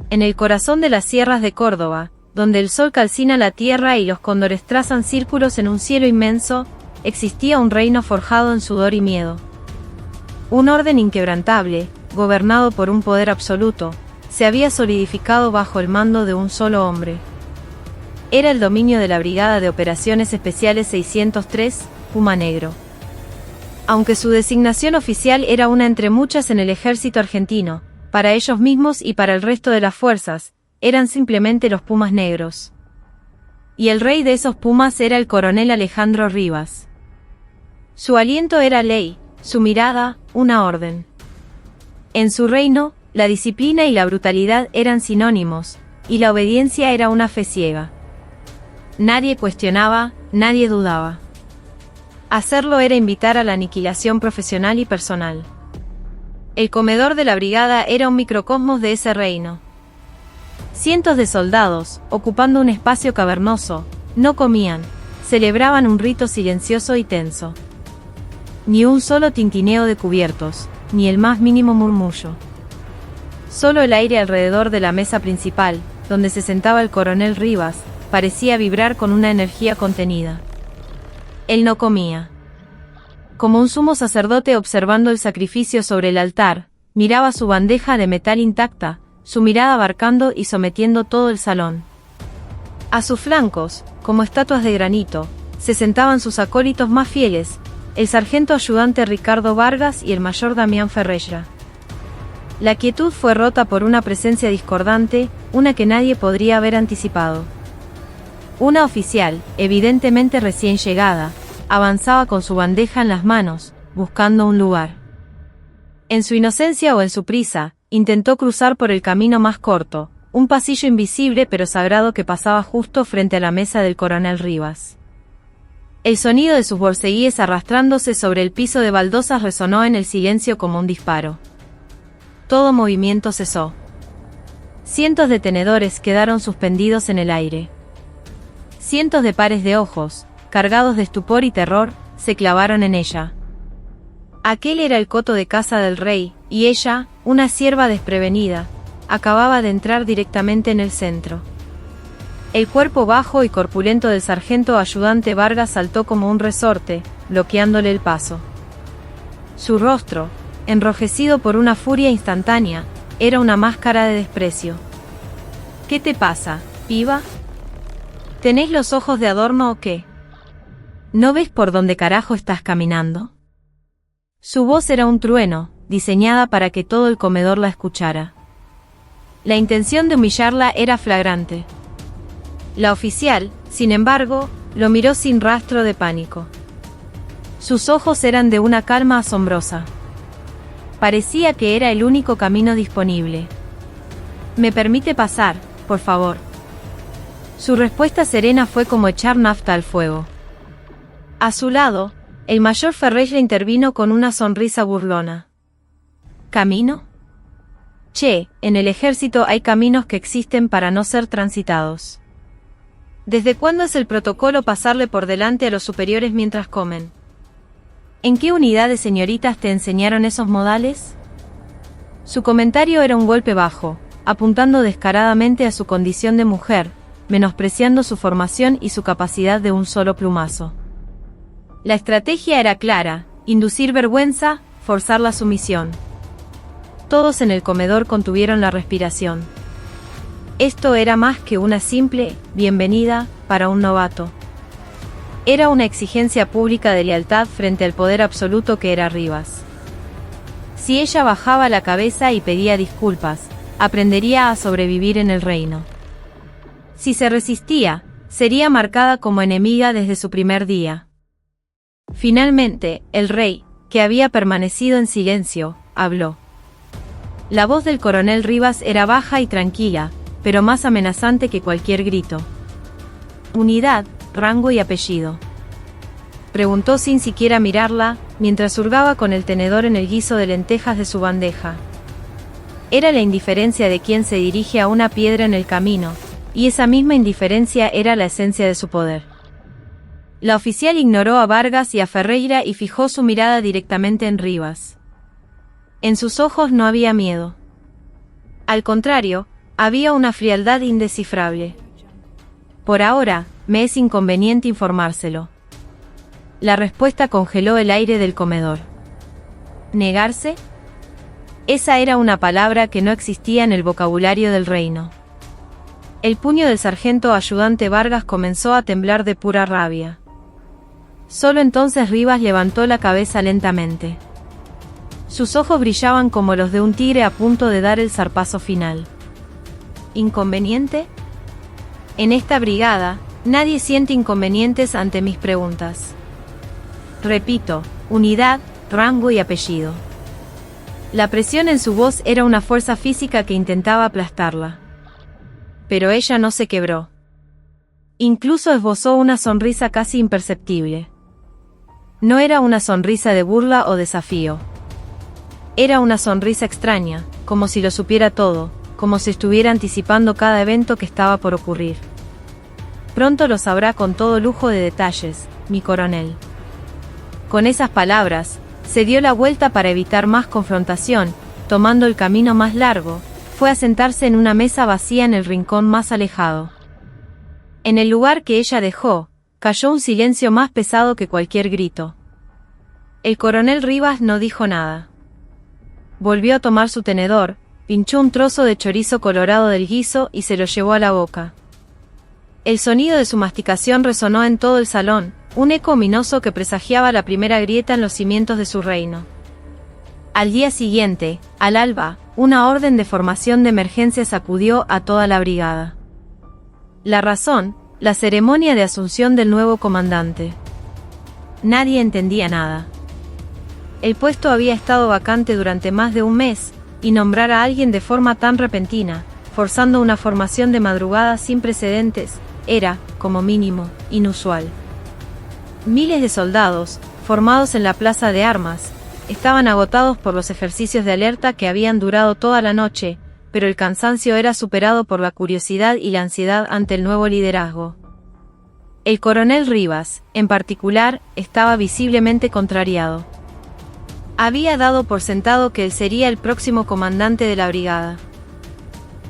En el corazón de las sierras de Córdoba, donde el sol calcina la tierra y los cóndores trazan círculos en un cielo inmenso, existía un reino forjado en sudor y miedo. Un orden inquebrantable, gobernado por un poder absoluto, se había solidificado bajo el mando de un solo hombre. Era el dominio de la Brigada de Operaciones Especiales 603, Puma Negro. Aunque su designación oficial era una entre muchas en el ejército argentino, para ellos mismos y para el resto de las fuerzas, eran simplemente los Pumas Negros. Y el rey de esos Pumas era el coronel Alejandro Rivas. Su aliento era ley, su mirada, una orden. En su reino, la disciplina y la brutalidad eran sinónimos, y la obediencia era una fe ciega. Nadie cuestionaba, nadie dudaba. Hacerlo era invitar a la aniquilación profesional y personal. El comedor de la brigada era un microcosmos de ese reino. Cientos de soldados, ocupando un espacio cavernoso, no comían, celebraban un rito silencioso y tenso. Ni un solo tintineo de cubiertos, ni el más mínimo murmullo. Solo el aire alrededor de la mesa principal, donde se sentaba el coronel Rivas, parecía vibrar con una energía contenida. Él no comía. Como un sumo sacerdote observando el sacrificio sobre el altar, miraba su bandeja de metal intacta, su mirada abarcando y sometiendo todo el salón. A sus flancos, como estatuas de granito, se sentaban sus acólitos más fieles, el sargento ayudante Ricardo Vargas y el mayor Damián Ferreira. La quietud fue rota por una presencia discordante, una que nadie podría haber anticipado. Una oficial, evidentemente recién llegada, avanzaba con su bandeja en las manos, buscando un lugar. En su inocencia o en su prisa, intentó cruzar por el camino más corto, un pasillo invisible pero sagrado que pasaba justo frente a la mesa del coronel Rivas. El sonido de sus borceguíes arrastrándose sobre el piso de baldosas resonó en el silencio como un disparo. Todo movimiento cesó. Cientos de tenedores quedaron suspendidos en el aire. Cientos de pares de ojos, cargados de estupor y terror, se clavaron en ella. Aquel era el coto de casa del rey, y ella, una sierva desprevenida, acababa de entrar directamente en el centro. El cuerpo bajo y corpulento del sargento ayudante Vargas saltó como un resorte, bloqueándole el paso. Su rostro, enrojecido por una furia instantánea, era una máscara de desprecio. ¿Qué te pasa, piba? ¿Tenés los ojos de adorno o qué? ¿No ves por dónde carajo estás caminando? Su voz era un trueno, diseñada para que todo el comedor la escuchara. La intención de humillarla era flagrante. La oficial, sin embargo, lo miró sin rastro de pánico. Sus ojos eran de una calma asombrosa. Parecía que era el único camino disponible. ¿Me permite pasar, por favor? Su respuesta serena fue como echar nafta al fuego. A su lado, el mayor Ferreira intervino con una sonrisa burlona. ¿Camino? Che, en el ejército hay caminos que existen para no ser transitados. ¿Desde cuándo es el protocolo pasarle por delante a los superiores mientras comen? ¿En qué unidad de señoritas te enseñaron esos modales? Su comentario era un golpe bajo, apuntando descaradamente a su condición de mujer, menospreciando su formación y su capacidad de un solo plumazo. La estrategia era clara: inducir vergüenza, forzar la sumisión. Todos en el comedor contuvieron la respiración. Esto era más que una simple bienvenida para un novato. Era una exigencia pública de lealtad frente al poder absoluto que era Rivas. Si ella bajaba la cabeza y pedía disculpas, aprendería a sobrevivir en el reino. Si se resistía, sería marcada como enemiga desde su primer día. Finalmente, el rey, que había permanecido en silencio, habló. La voz del coronel Rivas era baja y tranquila, pero más amenazante que cualquier grito. ¿Unidad, rango y apellido?, preguntó sin siquiera mirarla, mientras hurgaba con el tenedor en el guiso de lentejas de su bandeja. Era la indiferencia de quien se dirige a una piedra en el camino, y esa misma indiferencia era la esencia de su poder. La oficial ignoró a Vargas y a Ferreira y fijó su mirada directamente en Rivas. En sus ojos no había miedo. Al contrario, Había una frialdad indescifrable. Por ahora, me es inconveniente informárselo. La respuesta congeló el aire del comedor. ¿Negarse? Esa era una palabra que no existía en el vocabulario del reino. El puño del sargento ayudante Vargas comenzó a temblar de pura rabia. Solo entonces Rivas levantó la cabeza lentamente. Sus ojos brillaban como los de un tigre a punto de dar el zarpazo final. ¿Inconveniente? En esta brigada, nadie siente inconvenientes ante mis preguntas. Repito, unidad, rango y apellido. La presión en su voz era una fuerza física que intentaba aplastarla. Pero ella no se quebró. Incluso esbozó una sonrisa casi imperceptible. No era una sonrisa de burla o desafío. Era una sonrisa extraña, como si lo supiera todo, como si estuviera anticipando cada evento que estaba por ocurrir. Pronto lo sabrá con todo lujo de detalles, mi coronel. Con esas palabras, se dio la vuelta para evitar más confrontación, tomando el camino más largo, fue a sentarse en una mesa vacía en el rincón más alejado. En el lugar que ella dejó, cayó un silencio más pesado que cualquier grito. El coronel Rivas no dijo nada. Volvió a tomar su tenedor, pinchó un trozo de chorizo colorado del guiso y se lo llevó a la boca. El sonido de su masticación resonó en todo el salón, un eco ominoso que presagiaba la primera grieta en los cimientos de su reino. Al día siguiente, al alba, una orden de formación de emergencia sacudió a toda la brigada. La razón, la ceremonia de asunción del nuevo comandante. Nadie entendía nada. El puesto había estado vacante durante más de un mes, y nombrar a alguien de forma tan repentina, forzando una formación de madrugada sin precedentes, era, como mínimo, inusual. Miles de soldados, formados en la plaza de armas, estaban agotados por los ejercicios de alerta que habían durado toda la noche, pero el cansancio era superado por la curiosidad y la ansiedad ante el nuevo liderazgo. El coronel Rivas, en particular, estaba visiblemente contrariado. Había dado por sentado que él sería el próximo comandante de la brigada.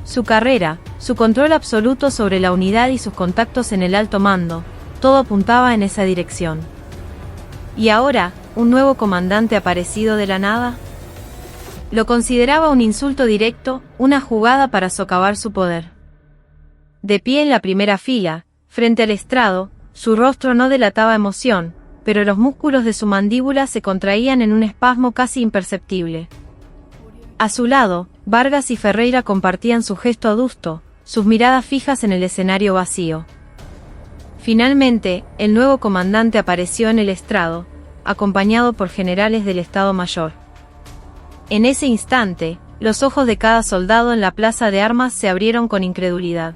Su carrera, su control absoluto sobre la unidad y sus contactos en el alto mando, todo apuntaba en esa dirección. ¿Y ahora, un nuevo comandante aparecido de la nada? Lo consideraba un insulto directo, una jugada para socavar su poder. De pie en la primera fila, frente al estrado, su rostro no delataba emoción, pero los músculos de su mandíbula se contraían en un espasmo casi imperceptible. A su lado, Vargas y Ferreira compartían su gesto adusto, sus miradas fijas en el escenario vacío. Finalmente, el nuevo comandante apareció en el estrado, acompañado por generales del Estado Mayor. En ese instante, los ojos de cada soldado en la plaza de armas se abrieron con incredulidad.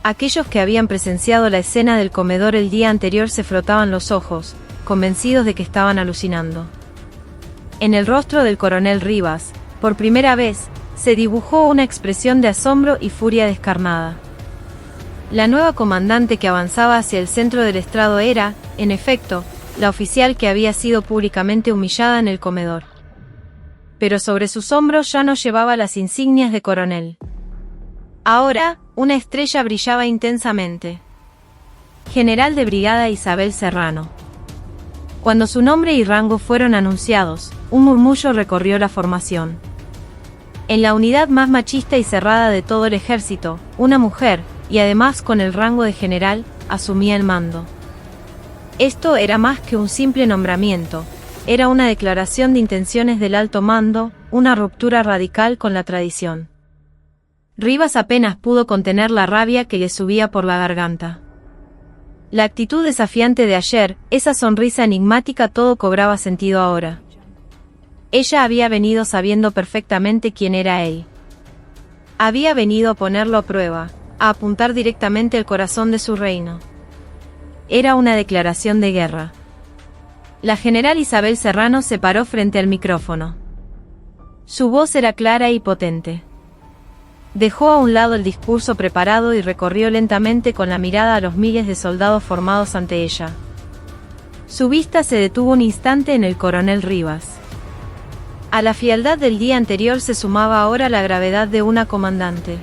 Aquellos que habían presenciado la escena del comedor el día anterior se frotaban los ojos, convencidos de que estaban alucinando. En el rostro del coronel Rivas, por primera vez, se dibujó una expresión de asombro y furia descarnada. La nueva comandante que avanzaba hacia el centro del estrado era, en efecto, la oficial que había sido públicamente humillada en el comedor. Pero sobre sus hombros ya no llevaba las insignias de coronel. Ahora, una estrella brillaba intensamente. General de Brigada Isabel Serrano. Cuando su nombre y rango fueron anunciados, un murmullo recorrió la formación. En la unidad más machista y cerrada de todo el ejército, una mujer, y además con el rango de general, asumía el mando. Esto era más que un simple nombramiento, era una declaración de intenciones del alto mando, una ruptura radical con la tradición. Rivas apenas pudo contener la rabia que le subía por la garganta. La actitud desafiante de ayer, esa sonrisa enigmática, todo cobraba sentido ahora. Ella había venido sabiendo perfectamente quién era él. Había venido a ponerlo a prueba, a apuntar directamente el corazón de su reino. Era una declaración de guerra. La general Isabel Serrano se paró frente al micrófono. Su voz era clara y potente. Dejó a un lado el discurso preparado y recorrió lentamente con la mirada a los miles de soldados formados ante ella. Su vista se detuvo un instante en el coronel Rivas. A la frialdad del día anterior se sumaba ahora la gravedad de una comandante.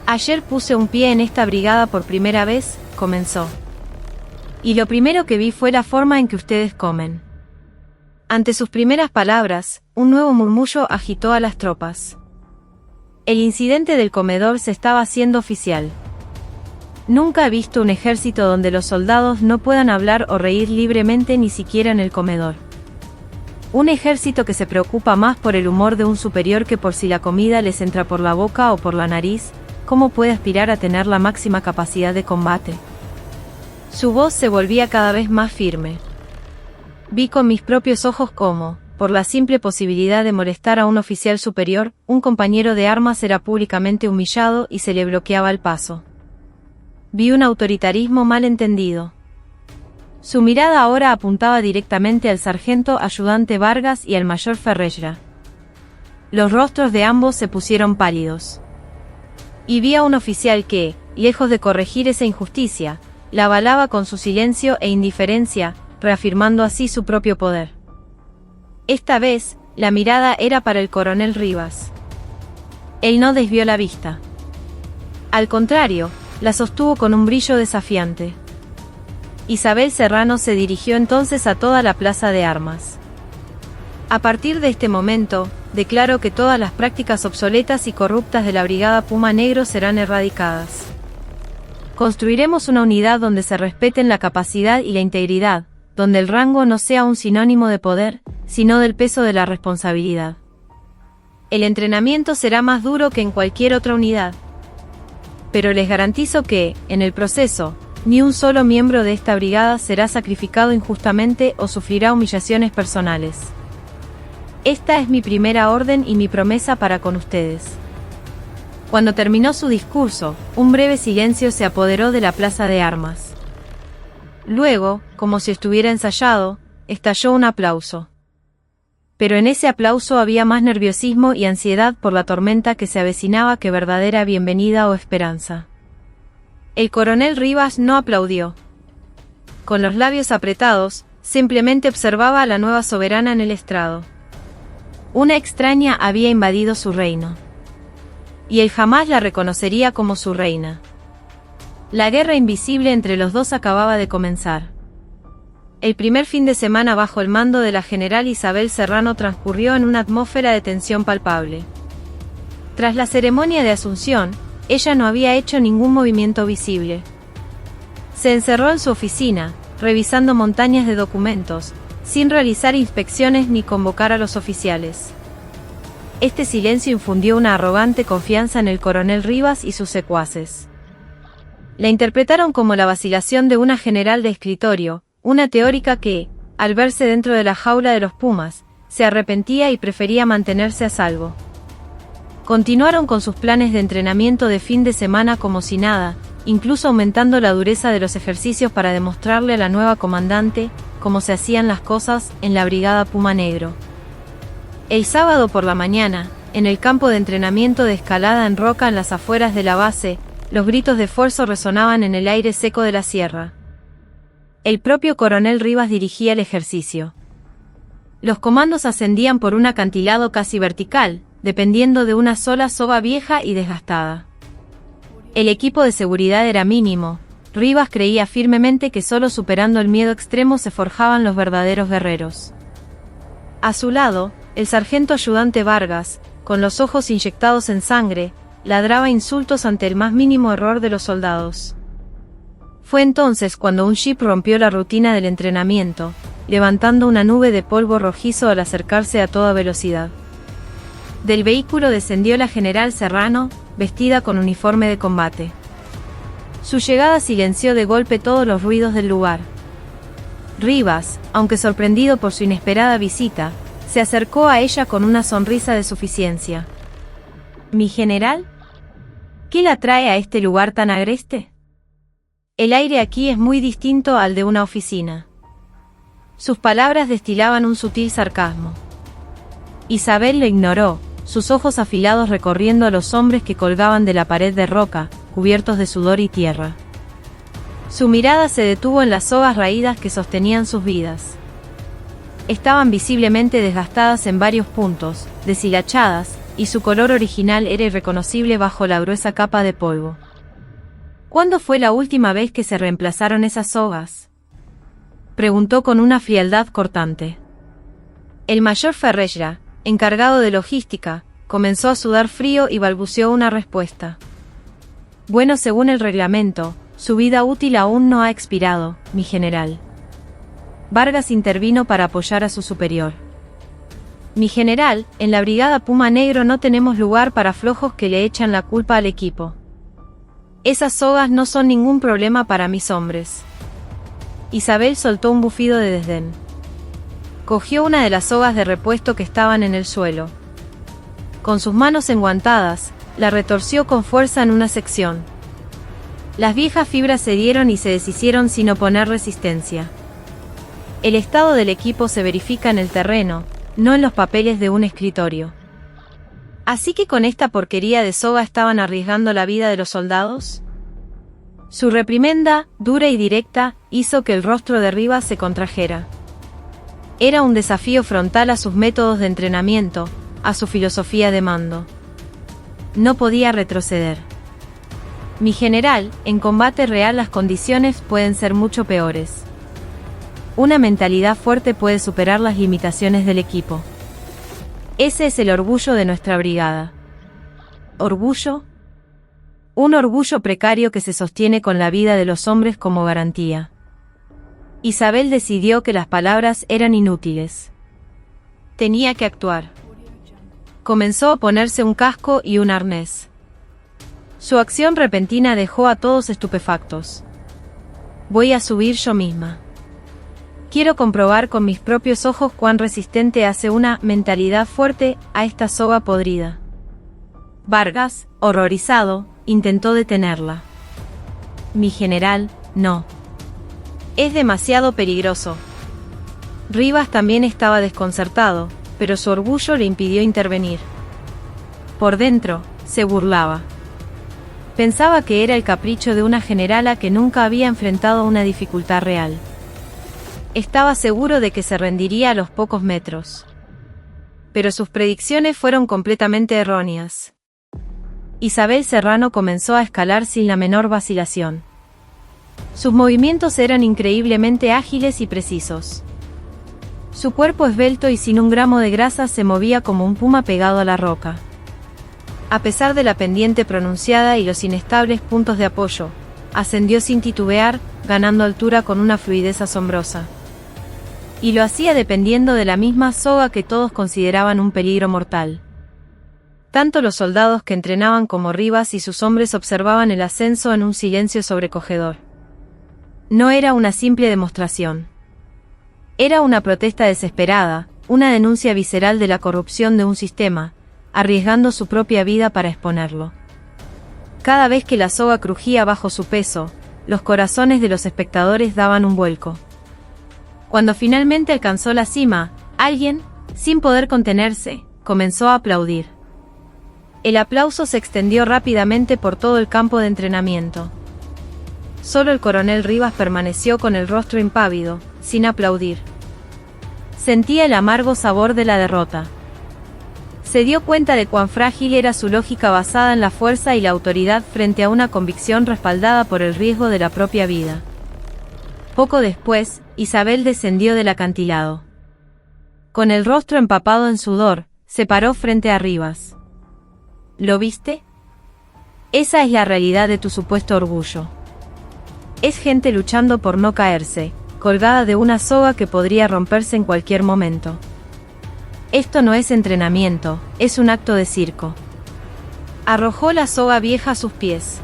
Ayer puse un pie en esta brigada por primera vez, comenzó. Y lo primero que vi fue la forma en que ustedes comen. Ante sus primeras palabras, un nuevo murmullo agitó a las tropas. El incidente del comedor se estaba haciendo oficial. Nunca he visto un ejército donde los soldados no puedan hablar o reír libremente ni siquiera en el comedor. Un ejército que se preocupa más por el humor de un superior que por si la comida les entra por la boca o por la nariz, ¿cómo puede aspirar a tener la máxima capacidad de combate? Su voz se volvía cada vez más firme. Vi con mis propios ojos cómo, por la simple posibilidad de molestar a un oficial superior, un compañero de armas era públicamente humillado y se le bloqueaba el paso. Vi un autoritarismo mal entendido. Su mirada ahora apuntaba directamente al sargento ayudante Vargas y al mayor Ferreira. Los rostros de ambos se pusieron pálidos. Y vi a un oficial que, lejos de corregir esa injusticia, la avalaba con su silencio e indiferencia, reafirmando así su propio poder. Esta vez, la mirada era para el coronel Rivas. Él no desvió la vista. Al contrario, la sostuvo con un brillo desafiante. Isabel Serrano se dirigió entonces a toda la plaza de armas. A partir de este momento, declaro que todas las prácticas obsoletas y corruptas de la Brigada Puma Negro serán erradicadas. Construiremos una unidad donde se respeten la capacidad y la integridad, donde el rango no sea un sinónimo de poder, sino del peso de la responsabilidad. El entrenamiento será más duro que en cualquier otra unidad. Pero les garantizo que, en el proceso, ni un solo miembro de esta brigada será sacrificado injustamente o sufrirá humillaciones personales. Esta es mi primera orden y mi promesa para con ustedes. Cuando terminó su discurso, un breve silencio se apoderó de la plaza de armas. Luego, como si estuviera ensayado, estalló un aplauso. Pero en ese aplauso había más nerviosismo y ansiedad por la tormenta que se avecinaba que verdadera bienvenida o esperanza. El coronel Rivas no aplaudió. Con los labios apretados, simplemente observaba a la nueva soberana en el estrado. Una extraña había invadido su reino. Y él jamás la reconocería como su reina. La guerra invisible entre los dos acababa de comenzar. El primer fin de semana bajo el mando de la general Isabel Serrano transcurrió en una atmósfera de tensión palpable. Tras la ceremonia de Asunción, ella no había hecho ningún movimiento visible. Se encerró en su oficina, revisando montañas de documentos, sin realizar inspecciones ni convocar a los oficiales. Este silencio infundió una arrogante confianza en el coronel Rivas y sus secuaces. La interpretaron como la vacilación de una general de escritorio, una teórica que, al verse dentro de la jaula de los Pumas, se arrepentía y prefería mantenerse a salvo. Continuaron con sus planes de entrenamiento de fin de semana como si nada, incluso aumentando la dureza de los ejercicios para demostrarle a la nueva comandante cómo se hacían las cosas en la Brigada Puma Negro. El sábado por la mañana, en el campo de entrenamiento de escalada en roca en las afueras de la base, los gritos de esfuerzo resonaban en el aire seco de la sierra. El propio coronel Rivas dirigía el ejercicio. Los comandos ascendían por un acantilado casi vertical, dependiendo de una sola soga vieja y desgastada. El equipo de seguridad era mínimo. Rivas creía firmemente que solo superando el miedo extremo se forjaban los verdaderos guerreros. A su lado, el sargento ayudante Vargas, con los ojos inyectados en sangre, ladraba insultos ante el más mínimo error de los soldados. Fue entonces cuando un jeep rompió la rutina del entrenamiento, levantando una nube de polvo rojizo al acercarse a toda velocidad. Del vehículo descendió la general Serrano, vestida con uniforme de combate. Su llegada silenció de golpe todos los ruidos del lugar. Rivas, aunque sorprendido por su inesperada visita, se acercó a ella con una sonrisa de suficiencia. ¿Mi general? ¿Qué la trae a este lugar tan agreste? El aire aquí es muy distinto al de una oficina. Sus palabras destilaban un sutil sarcasmo. Isabel le ignoró, sus ojos afilados recorriendo a los hombres que colgaban de la pared de roca, cubiertos de sudor y tierra. Su mirada se detuvo en las sogas raídas que sostenían sus vidas. Estaban visiblemente desgastadas en varios puntos, deshilachadas, y su color original era irreconocible bajo la gruesa capa de polvo. ¿Cuándo fue la última vez que se reemplazaron esas sogas?, preguntó con una frialdad cortante. El mayor Ferreira, encargado de logística, comenzó a sudar frío y balbuceó una respuesta. Bueno, según el reglamento, su vida útil aún no ha expirado, mi general. Vargas intervino para apoyar a su superior. Mi general, en la brigada Puma Negro no tenemos lugar para flojos que le echan la culpa al equipo. Esas sogas no son ningún problema para mis hombres. Isabel soltó un bufido de desdén. Cogió una de las sogas de repuesto que estaban en el suelo. Con sus manos enguantadas, la retorció con fuerza en una sección. Las viejas fibras cedieron y se deshicieron sin oponer resistencia. El estado del equipo se verifica en el terreno, no en los papeles de un escritorio. ¿Así que con esta porquería de soga estaban arriesgando la vida de los soldados? Su reprimenda, dura y directa, hizo que el rostro de Rivas se contrajera. Era un desafío frontal a sus métodos de entrenamiento, a su filosofía de mando. No podía retroceder. Mi general, en combate real las condiciones pueden ser mucho peores. Una mentalidad fuerte puede superar las limitaciones del equipo. Ese es el orgullo de nuestra brigada. ¿Orgullo? Un orgullo precario que se sostiene con la vida de los hombres como garantía. Isabel decidió que las palabras eran inútiles. Tenía que actuar. Comenzó a ponerse un casco y un arnés. Su acción repentina dejó a todos estupefactos. Voy a subir yo misma. Quiero comprobar con mis propios ojos cuán resistente hace una mentalidad fuerte a esta soga podrida. Vargas, horrorizado, intentó detenerla. Mi general, no. Es demasiado peligroso. Rivas también estaba desconcertado, pero su orgullo le impidió intervenir. Por dentro, se burlaba. Pensaba que era el capricho de una generala que nunca había enfrentado una dificultad real. Estaba seguro de que se rendiría a los pocos metros. Pero sus predicciones fueron completamente erróneas. Isabel Serrano comenzó a escalar sin la menor vacilación. Sus movimientos eran increíblemente ágiles y precisos. Su cuerpo esbelto y sin un gramo de grasa se movía como un puma pegado a la roca. A pesar de la pendiente pronunciada y los inestables puntos de apoyo, ascendió sin titubear, ganando altura con una fluidez asombrosa. Y lo hacía dependiendo de la misma soga que todos consideraban un peligro mortal. Tanto los soldados que entrenaban como Rivas y sus hombres observaban el ascenso en un silencio sobrecogedor. No era una simple demostración. Era una protesta desesperada, una denuncia visceral de la corrupción de un sistema, arriesgando su propia vida para exponerlo. Cada vez que la soga crujía bajo su peso, los corazones de los espectadores daban un vuelco. Cuando finalmente alcanzó la cima, alguien, sin poder contenerse, comenzó a aplaudir. El aplauso se extendió rápidamente por todo el campo de entrenamiento. Solo el coronel Rivas permaneció con el rostro impávido, sin aplaudir. Sentía el amargo sabor de la derrota. Se dio cuenta de cuán frágil era su lógica basada en la fuerza y la autoridad frente a una convicción respaldada por el riesgo de la propia vida. Poco después, Isabel descendió del acantilado. Con el rostro empapado en sudor, se paró frente a Rivas. ¿Lo viste? Esa es la realidad de tu supuesto orgullo. Es gente luchando por no caerse, colgada de una soga que podría romperse en cualquier momento. Esto no es entrenamiento, es un acto de circo. Arrojó la soga vieja a sus pies.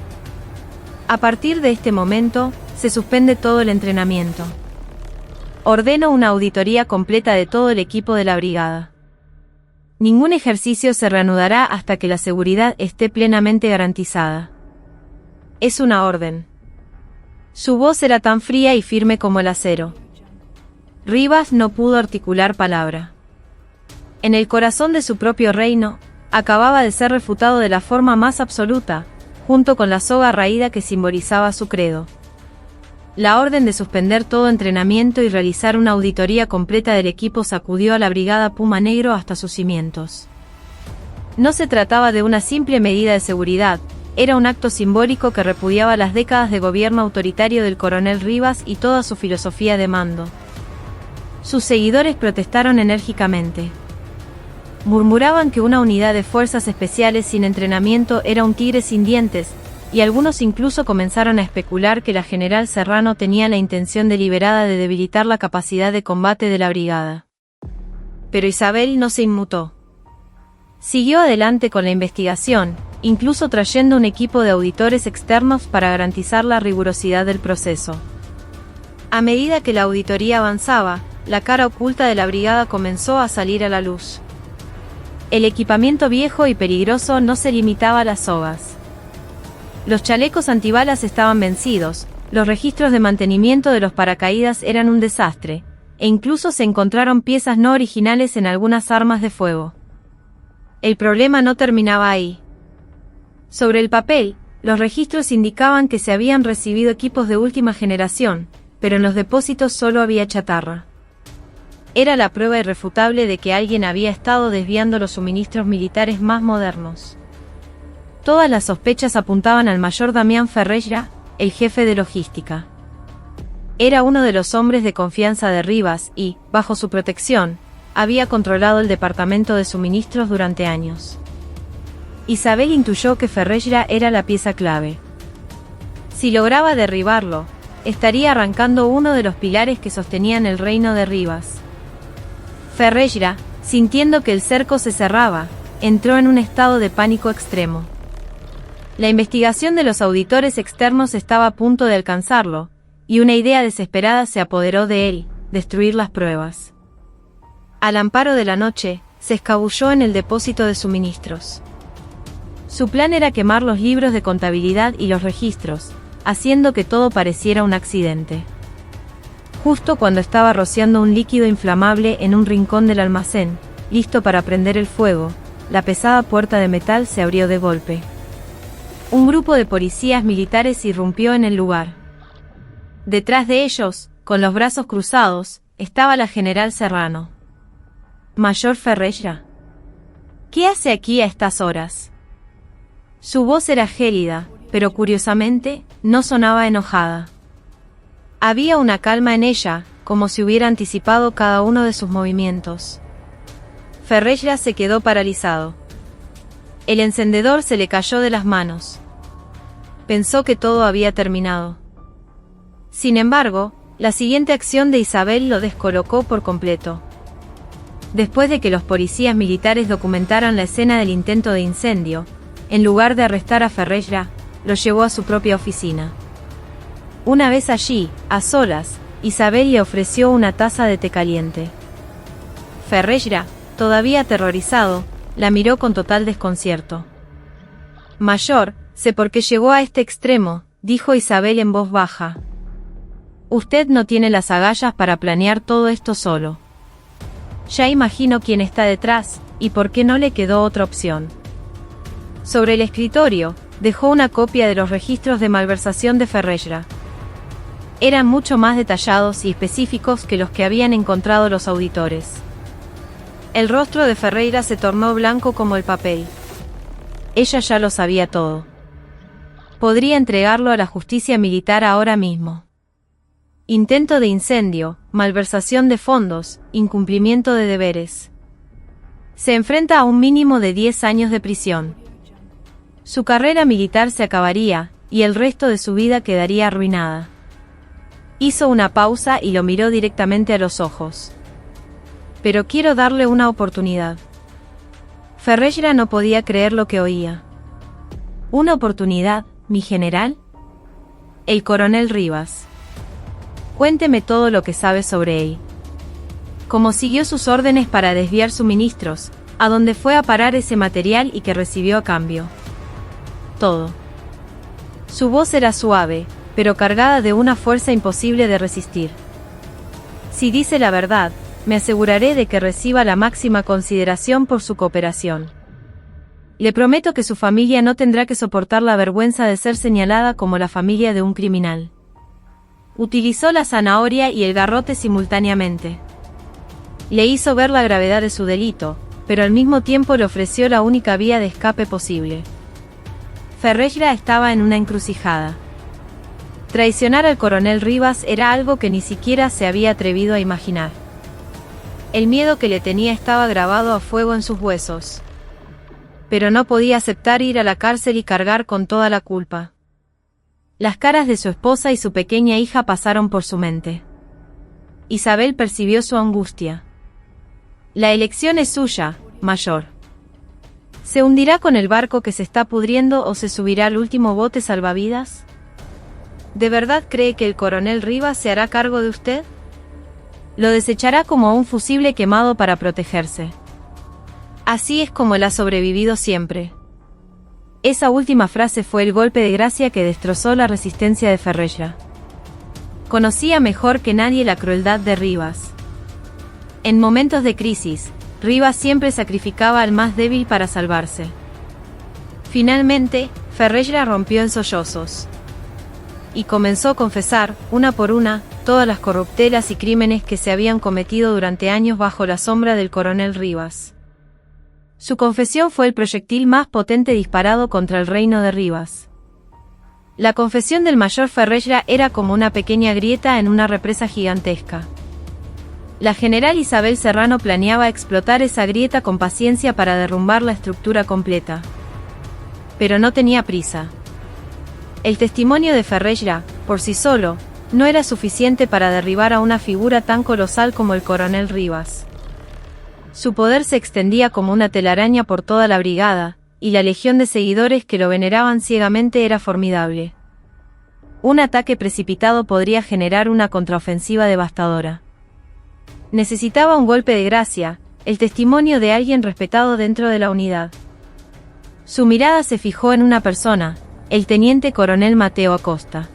A partir de este momento, se suspende todo el entrenamiento. Ordeno una auditoría completa de todo el equipo de la brigada. Ningún ejercicio se reanudará hasta que la seguridad esté plenamente garantizada. Es una orden. Su voz era tan fría y firme como el acero. Rivas no pudo articular palabra. En el corazón de su propio reino, acababa de ser refutado de la forma más absoluta, junto con la soga raída que simbolizaba su credo. La orden de suspender todo entrenamiento y realizar una auditoría completa del equipo sacudió a la brigada Puma Negro hasta sus cimientos. No se trataba de una simple medida de seguridad, era un acto simbólico que repudiaba las décadas de gobierno autoritario del coronel Rivas y toda su filosofía de mando. Sus seguidores protestaron enérgicamente. Murmuraban que una unidad de fuerzas especiales sin entrenamiento era un tigre sin dientes, y algunos incluso comenzaron a especular que la general Serrano tenía la intención deliberada de debilitar la capacidad de combate de la brigada. Pero Isabel no se inmutó. Siguió adelante con la investigación, incluso trayendo un equipo de auditores externos para garantizar la rigurosidad del proceso. A medida que la auditoría avanzaba, la cara oculta de la brigada comenzó a salir a la luz. El equipamiento viejo y peligroso no se limitaba a las sogas. Los chalecos antibalas estaban vencidos, los registros de mantenimiento de los paracaídas eran un desastre, e incluso se encontraron piezas no originales en algunas armas de fuego. El problema no terminaba ahí. Sobre el papel, los registros indicaban que se habían recibido equipos de última generación, pero en los depósitos solo había chatarra. Era la prueba irrefutable de que alguien había estado desviando los suministros militares más modernos. Todas las sospechas apuntaban al mayor Damián Ferreira, el jefe de logística. Era uno de los hombres de confianza de Rivas y, bajo su protección, había controlado el departamento de suministros durante años. Isabel intuyó que Ferreira era la pieza clave. Si lograba derribarlo, estaría arrancando uno de los pilares que sostenían el reino de Rivas. Ferreira, sintiendo que el cerco se cerraba, entró en un estado de pánico extremo. La investigación de los auditores externos estaba a punto de alcanzarlo, y una idea desesperada se apoderó de él: destruir las pruebas. Al amparo de la noche, se escabulló en el depósito de suministros. Su plan era quemar los libros de contabilidad y los registros, haciendo que todo pareciera un accidente. Justo cuando estaba rociando un líquido inflamable en un rincón del almacén, listo para prender el fuego, la pesada puerta de metal se abrió de golpe. Un grupo de policías militares irrumpió en el lugar. Detrás de ellos, con los brazos cruzados, estaba la general Serrano. «Mayor Ferreira, ¿qué hace aquí a estas horas?». Su voz era gélida, pero curiosamente, no sonaba enojada. Había una calma en ella, como si hubiera anticipado cada uno de sus movimientos. Ferreira se quedó paralizado. El encendedor se le cayó de las manos. Pensó que todo había terminado. Sin embargo, la siguiente acción de Isabel lo descolocó por completo. Después de que los policías militares documentaran la escena del intento de incendio, en lugar de arrestar a Ferreira, lo llevó a su propia oficina. Una vez allí, a solas, Isabel le ofreció una taza de té caliente. Ferreira, todavía aterrorizado, la miró con total desconcierto. «Mayor, sé por qué llegó a este extremo», dijo Isabel en voz baja. «Usted no tiene las agallas para planear todo esto solo. Ya imagino quién está detrás, y por qué no le quedó otra opción». Sobre el escritorio, dejó una copia de los registros de malversación de Ferreira. Eran mucho más detallados y específicos que los que habían encontrado los auditores. El rostro de Ferreira se tornó blanco como el papel. Ella ya lo sabía todo. Podría entregarlo a la justicia militar ahora mismo. Intento de incendio, malversación de fondos, incumplimiento de deberes. Se enfrenta a un mínimo de 10 años de prisión. Su carrera militar se acabaría, y el resto de su vida quedaría arruinada. Hizo una pausa y lo miró directamente a los ojos. «Pero quiero darle una oportunidad». Ferreira no podía creer lo que oía. «¿Una oportunidad, mi general?». «El coronel Rivas. Cuénteme todo lo que sabe sobre él. Cómo siguió sus órdenes para desviar suministros, a dónde fue a parar ese material y qué recibió a cambio. Todo». Su voz era suave, pero cargada de una fuerza imposible de resistir. «Si dice la verdad, me aseguraré de que reciba la máxima consideración por su cooperación. Le prometo que su familia no tendrá que soportar la vergüenza de ser señalada como la familia de un criminal». Utilizó la zanahoria y el garrote simultáneamente. Le hizo ver la gravedad de su delito, pero al mismo tiempo le ofreció la única vía de escape posible. Ferreira estaba en una encrucijada. Traicionar al coronel Rivas era algo que ni siquiera se había atrevido a imaginar. El miedo que le tenía estaba grabado a fuego en sus huesos. Pero no podía aceptar ir a la cárcel y cargar con toda la culpa. Las caras de su esposa y su pequeña hija pasaron por su mente. Isabel percibió su angustia. La elección es suya, mayor. ¿Se hundirá con el barco que se está pudriendo o se subirá al último bote salvavidas? ¿De verdad cree que el coronel Rivas se hará cargo de usted? Lo desechará como un fusible quemado para protegerse. Así es como él ha sobrevivido siempre. Esa última frase fue el golpe de gracia que destrozó la resistencia de Ferreira. Conocía mejor que nadie la crueldad de Rivas. En momentos de crisis, Rivas siempre sacrificaba al más débil para salvarse. Finalmente, Ferreira rompió en sollozos. Y comenzó a confesar, una por una, todas las corruptelas y crímenes que se habían cometido durante años bajo la sombra del coronel Rivas. Su confesión fue el proyectil más potente disparado contra el reino de Rivas. La confesión del mayor Ferreira era como una pequeña grieta en una represa gigantesca. La general Isabel Serrano planeaba explotar esa grieta con paciencia para derrumbar la estructura completa. Pero no tenía prisa. El testimonio de Ferreira, por sí solo, no era suficiente para derribar a una figura tan colosal como el coronel Rivas. Su poder se extendía como una telaraña por toda la brigada, y la legión de seguidores que lo veneraban ciegamente era formidable. Un ataque precipitado podría generar una contraofensiva devastadora. Necesitaba un golpe de gracia, el testimonio de alguien respetado dentro de la unidad. Su mirada se fijó en una persona, el teniente coronel Mateo Acosta.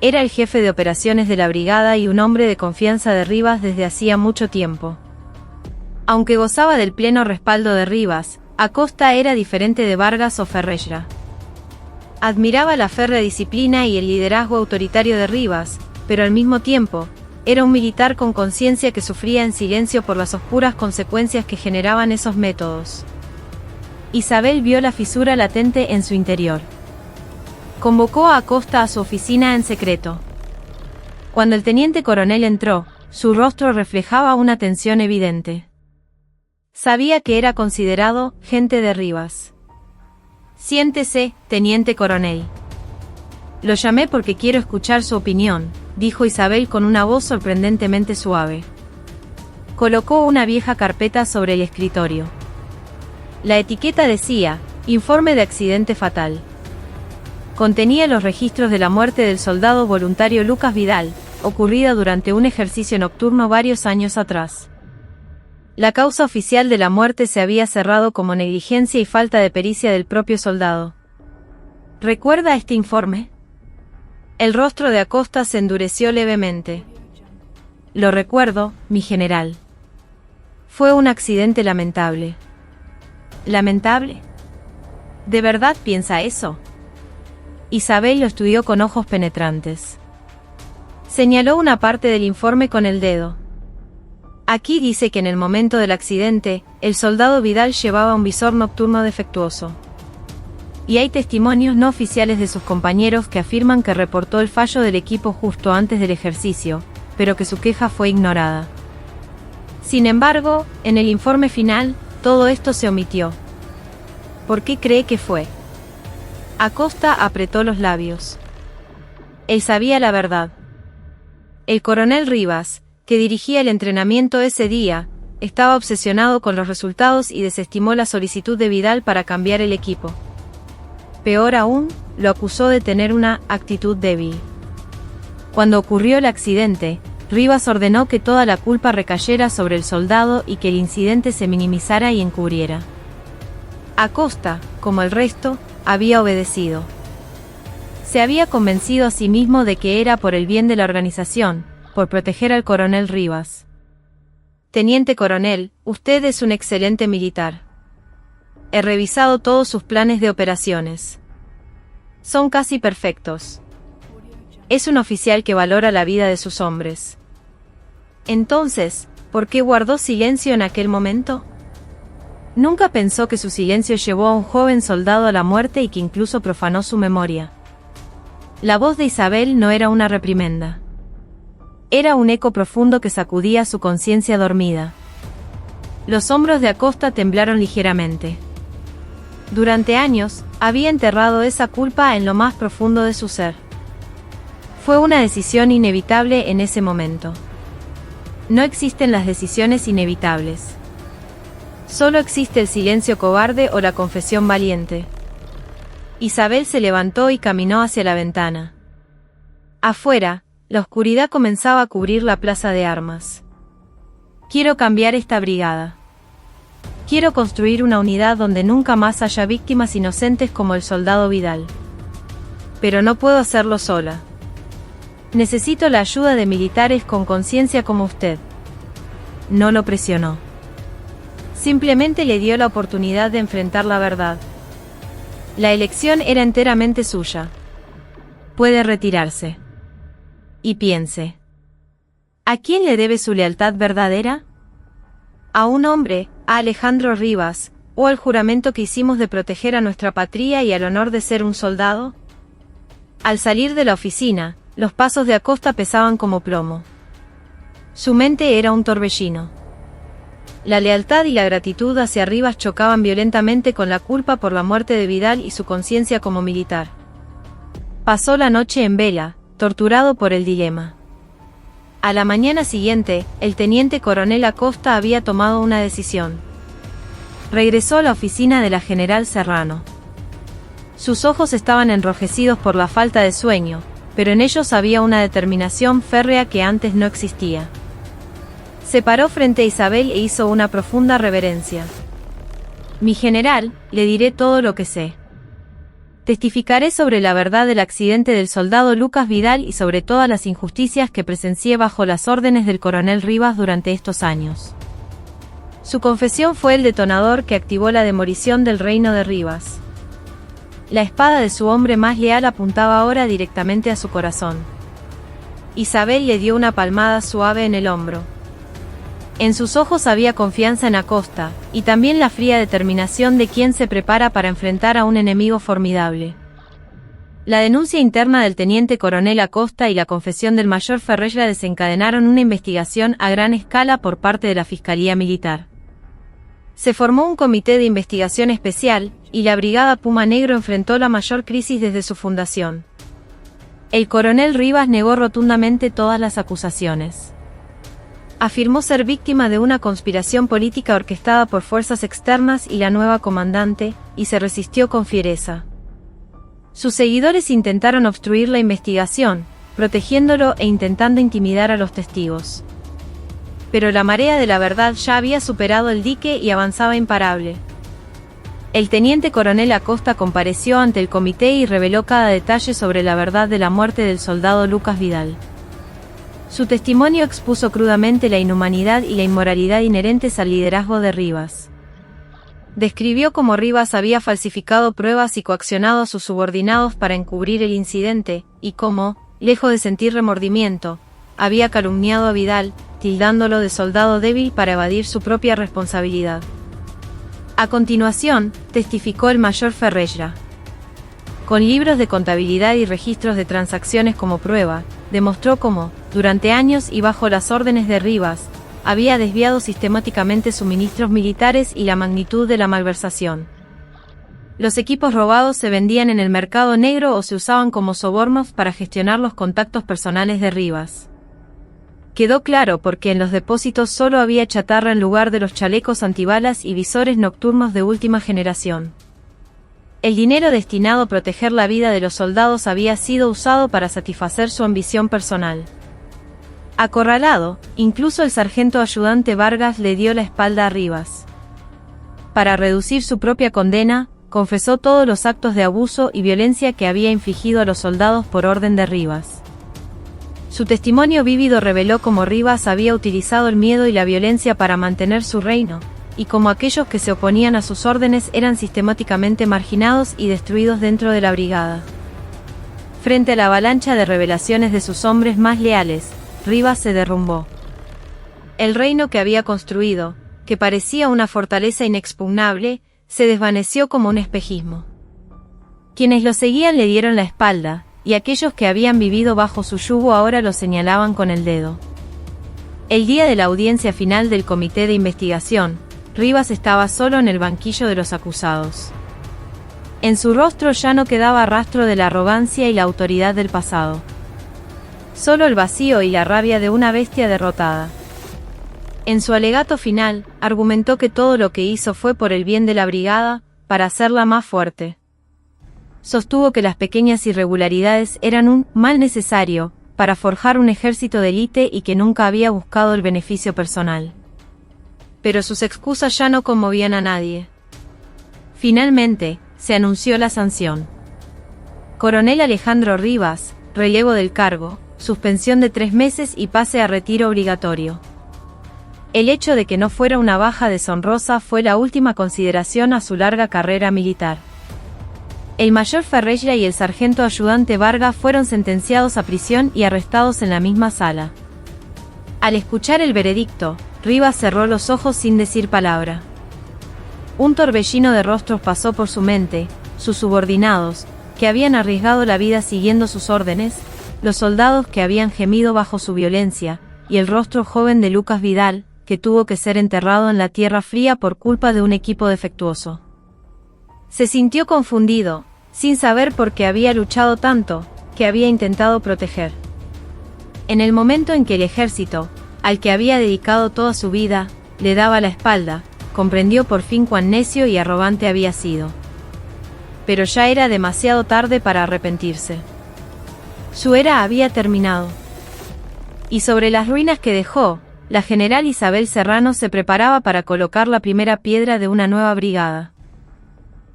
Era el jefe de operaciones de la brigada y un hombre de confianza de Rivas desde hacía mucho tiempo. Aunque gozaba del pleno respaldo de Rivas, Acosta era diferente de Vargas o Ferreira. Admiraba la férrea disciplina y el liderazgo autoritario de Rivas, pero al mismo tiempo, era un militar con conciencia que sufría en silencio por las oscuras consecuencias que generaban esos métodos. Isabel vio la fisura latente en su interior. Convocó a Acosta a su oficina en secreto. Cuando el teniente coronel entró, su rostro reflejaba una tensión evidente. Sabía que era considerado gente de Rivas. «Siéntese, teniente coronel. Lo llamé porque quiero escuchar su opinión», dijo Isabel con una voz sorprendentemente suave. Colocó una vieja carpeta sobre el escritorio. La etiqueta decía, «Informe de accidente fatal». Contenía los registros de la muerte del soldado voluntario Lucas Vidal, ocurrida durante un ejercicio nocturno varios años atrás. La causa oficial de la muerte se había cerrado como negligencia y falta de pericia del propio soldado. ¿Recuerda este informe? El rostro de Acosta se endureció levemente. Lo recuerdo, mi general. Fue un accidente lamentable. ¿Lamentable? ¿De verdad piensa eso? Isabel lo estudió con ojos penetrantes. Señaló una parte del informe con el dedo. Aquí dice que en el momento del accidente, el soldado Vidal llevaba un visor nocturno defectuoso. Y hay testimonios no oficiales de sus compañeros que afirman que reportó el fallo del equipo justo antes del ejercicio, pero que su queja fue ignorada. Sin embargo, en el informe final, todo esto se omitió. ¿Por qué cree que fue? Acosta apretó los labios. Él sabía la verdad. El coronel Rivas, que dirigía el entrenamiento ese día, estaba obsesionado con los resultados y desestimó la solicitud de Vidal para cambiar el equipo. Peor aún, lo acusó de tener una actitud débil. Cuando ocurrió el accidente, Rivas ordenó que toda la culpa recayera sobre el soldado y que el incidente se minimizara y encubriera. Acosta, como el resto, había obedecido. Se había convencido a sí mismo de que era por el bien de la organización, por proteger al coronel Rivas. Teniente coronel, usted es un excelente militar. He revisado todos sus planes de operaciones. Son casi perfectos. Es un oficial que valora la vida de sus hombres. Entonces, ¿por qué guardó silencio en aquel momento? Nunca pensó que su silencio llevó a un joven soldado a la muerte y que incluso profanó su memoria. La voz de Isabel no era una reprimenda. Era un eco profundo que sacudía su conciencia dormida. Los hombros de Acosta temblaron ligeramente. Durante años, había enterrado esa culpa en lo más profundo de su ser. Fue una decisión inevitable en ese momento. No existen las decisiones inevitables. Solo existe el silencio cobarde o la confesión valiente. Isabel se levantó y caminó hacia la ventana. Afuera, la oscuridad comenzaba a cubrir la plaza de armas. Quiero cambiar esta brigada. Quiero construir una unidad donde nunca más haya víctimas inocentes como el soldado Vidal. Pero no puedo hacerlo sola. Necesito la ayuda de militares con conciencia como usted. No lo presionó. Simplemente le dio la oportunidad de enfrentar la verdad. La elección era enteramente suya. Puede retirarse. Y piense. ¿A quién le debe su lealtad verdadera? ¿A un hombre, a Alejandro Rivas, o al juramento que hicimos de proteger a nuestra patria y al honor de ser un soldado? Al salir de la oficina, los pasos de Acosta pesaban como plomo. Su mente era un torbellino. La lealtad y la gratitud hacia Rivas chocaban violentamente con la culpa por la muerte de Vidal y su conciencia como militar. Pasó la noche en vela, torturado por el dilema. A la mañana siguiente, el teniente coronel Acosta había tomado una decisión. Regresó a la oficina de la general Serrano. Sus ojos estaban enrojecidos por la falta de sueño, pero en ellos había una determinación férrea que antes no existía. Se paró frente a Isabel e hizo una profunda reverencia. Mi general, le diré todo lo que sé. Testificaré sobre la verdad del accidente del soldado Lucas Vidal y sobre todas las injusticias que presencié bajo las órdenes del coronel Rivas durante estos años. Su confesión fue el detonador que activó la demolición del reino de Rivas. La espada de su hombre más leal apuntaba ahora directamente a su corazón. Isabel le dio una palmada suave en el hombro. En sus ojos había confianza en Acosta, y también la fría determinación de quien se prepara para enfrentar a un enemigo formidable. La denuncia interna del teniente coronel Acosta y la confesión del mayor Ferreira desencadenaron una investigación a gran escala por parte de la Fiscalía Militar. Se formó un comité de investigación especial, y la Brigada Puma Negro enfrentó la mayor crisis desde su fundación. El coronel Rivas negó rotundamente todas las acusaciones. Afirmó ser víctima de una conspiración política orquestada por fuerzas externas y la nueva comandante, y se resistió con fiereza. Sus seguidores intentaron obstruir la investigación, protegiéndolo e intentando intimidar a los testigos. Pero la marea de la verdad ya había superado el dique y avanzaba imparable. El teniente coronel Acosta compareció ante el comité y reveló cada detalle sobre la verdad de la muerte del soldado Lucas Vidal. Su testimonio expuso crudamente la inhumanidad y la inmoralidad inherentes al liderazgo de Rivas. Describió cómo Rivas había falsificado pruebas y coaccionado a sus subordinados para encubrir el incidente, y cómo, lejos de sentir remordimiento, había calumniado a Vidal, tildándolo de soldado débil para evadir su propia responsabilidad. A continuación, testificó el mayor Ferreira. Con libros de contabilidad y registros de transacciones como prueba, demostró cómo, durante años y bajo las órdenes de Rivas, había desviado sistemáticamente suministros militares y la magnitud de la malversación. Los equipos robados se vendían en el mercado negro o se usaban como sobornos para gestionar los contactos personales de Rivas. Quedó claro porque en los depósitos solo había chatarra en lugar de los chalecos antibalas y visores nocturnos de última generación. El dinero destinado a proteger la vida de los soldados había sido usado para satisfacer su ambición personal. Acorralado, incluso el sargento ayudante Vargas le dio la espalda a Rivas. Para reducir su propia condena, confesó todos los actos de abuso y violencia que había infligido a los soldados por orden de Rivas. Su testimonio vívido reveló cómo Rivas había utilizado el miedo y la violencia para mantener su reino, y cómo aquellos que se oponían a sus órdenes eran sistemáticamente marginados y destruidos dentro de la brigada. Frente a la avalancha de revelaciones de sus hombres más leales, Rivas se derrumbó. El reino que había construido, que parecía una fortaleza inexpugnable, se desvaneció como un espejismo. Quienes lo seguían le dieron la espalda, y aquellos que habían vivido bajo su yugo ahora lo señalaban con el dedo. El día de la audiencia final del comité de investigación, Rivas estaba solo en el banquillo de los acusados. En su rostro ya no quedaba rastro de la arrogancia y la autoridad del pasado. Solo el vacío y la rabia de una bestia derrotada. En su alegato final, argumentó que todo lo que hizo fue por el bien de la brigada, para hacerla más fuerte. Sostuvo que las pequeñas irregularidades eran un mal necesario para forjar un ejército de élite y que nunca había buscado el beneficio personal. Pero sus excusas ya no conmovían a nadie. Finalmente, se anunció la sanción. Coronel Alejandro Rivas, relevo del cargo, suspensión de 3 meses y pase a retiro obligatorio. El hecho de que no fuera una baja deshonrosa fue la última consideración a su larga carrera militar. El mayor Ferreira y el sargento ayudante Varga fueron sentenciados a prisión y arrestados en la misma sala. Al escuchar el veredicto, Rivas cerró los ojos sin decir palabra. Un torbellino de rostros pasó por su mente, sus subordinados, que habían arriesgado la vida siguiendo sus órdenes, los soldados que habían gemido bajo su violencia, y el rostro joven de Lucas Vidal, que tuvo que ser enterrado en la tierra fría por culpa de un equipo defectuoso. Se sintió confundido, sin saber por qué había luchado tanto, que había intentado proteger. En el momento en que el ejército, al que había dedicado toda su vida, le daba la espalda, comprendió por fin cuán necio y arrogante había sido. Pero ya era demasiado tarde para arrepentirse. Su era había terminado. Y sobre las ruinas que dejó, la general Isabel Serrano se preparaba para colocar la primera piedra de una nueva brigada.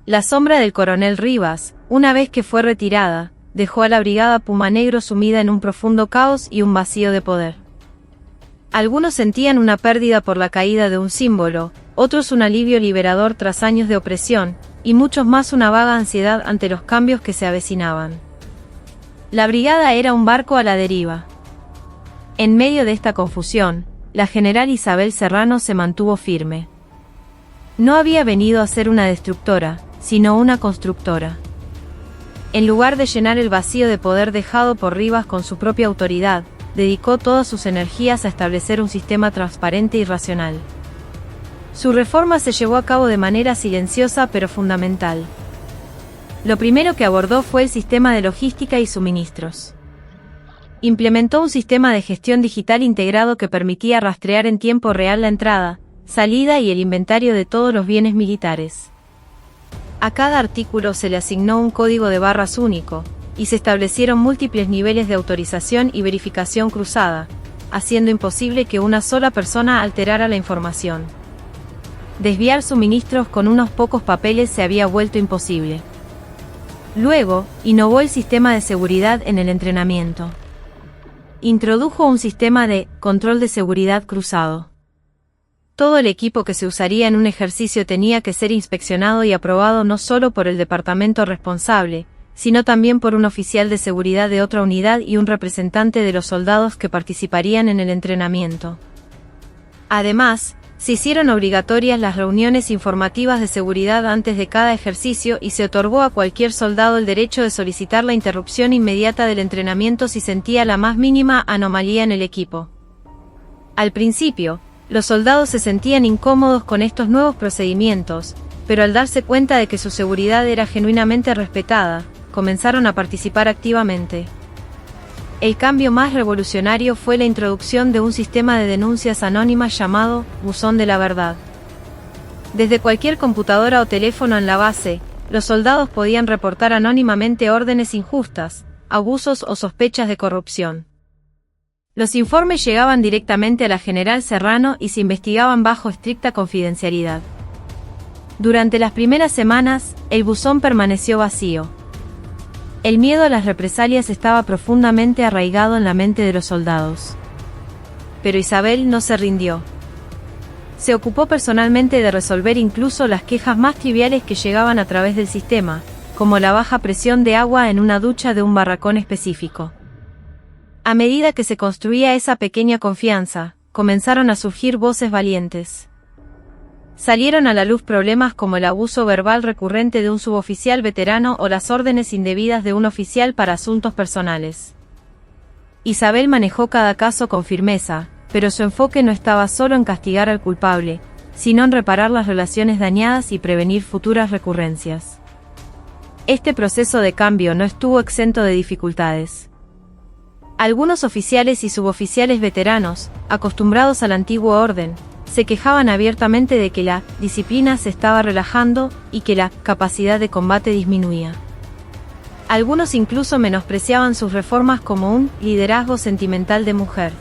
La sombra del coronel Rivas, una vez que fue retirada, dejó a la brigada Puma Negro sumida en un profundo caos y un vacío de poder. Algunos sentían una pérdida por la caída de un símbolo, otros un alivio liberador tras años de opresión, y muchos más una vaga ansiedad ante los cambios que se avecinaban. La brigada era un barco a la deriva. En medio de esta confusión, la general Isabel Serrano se mantuvo firme. No había venido a ser una destructora, sino una constructora. En lugar de llenar el vacío de poder dejado por Rivas con su propia autoridad, dedicó todas sus energías a establecer un sistema transparente y racional. Su reforma se llevó a cabo de manera silenciosa pero fundamental. Lo primero que abordó fue el sistema de logística y suministros. Implementó un sistema de gestión digital integrado que permitía rastrear en tiempo real la entrada, salida y el inventario de todos los bienes militares. A cada artículo se le asignó un código de barras único, y se establecieron múltiples niveles de autorización y verificación cruzada, haciendo imposible que una sola persona alterara la información. Desviar suministros con unos pocos papeles se había vuelto imposible. Luego, innovó el sistema de seguridad en el entrenamiento. Introdujo un sistema de control de seguridad cruzado. Todo el equipo que se usaría en un ejercicio tenía que ser inspeccionado y aprobado no solo por el departamento responsable, sino también por un oficial de seguridad de otra unidad y un representante de los soldados que participarían en el entrenamiento. Además, se hicieron obligatorias las reuniones informativas de seguridad antes de cada ejercicio y se otorgó a cualquier soldado el derecho de solicitar la interrupción inmediata del entrenamiento si sentía la más mínima anomalía en el equipo. Al principio, los soldados se sentían incómodos con estos nuevos procedimientos, pero al darse cuenta de que su seguridad era genuinamente respetada, comenzaron a participar activamente. El cambio más revolucionario fue la introducción de un sistema de denuncias anónimas llamado Buzón de la Verdad. Desde cualquier computadora o teléfono en la base, los soldados podían reportar anónimamente órdenes injustas, abusos o sospechas de corrupción. Los informes llegaban directamente a la general Serrano y se investigaban bajo estricta confidencialidad. Durante las primeras semanas, el buzón permaneció vacío. El miedo a las represalias estaba profundamente arraigado en la mente de los soldados. Pero Isabel no se rindió. Se ocupó personalmente de resolver incluso las quejas más triviales que llegaban a través del sistema, como la baja presión de agua en una ducha de un barracón específico. A medida que se construía esa pequeña confianza, comenzaron a surgir voces valientes. salieron a la luz problemas como el abuso verbal recurrente de un suboficial veterano o las órdenes indebidas de un oficial para asuntos personales. Isabel manejó cada caso con firmeza, pero su enfoque no estaba solo en castigar al culpable, sino en reparar las relaciones dañadas y prevenir futuras recurrencias. Este proceso de cambio no estuvo exento de dificultades. Algunos oficiales y suboficiales veteranos, acostumbrados al antiguo orden, se quejaban abiertamente de que la disciplina se estaba relajando y que la capacidad de combate disminuía. Algunos incluso menospreciaban sus reformas como un liderazgo sentimental de mujer.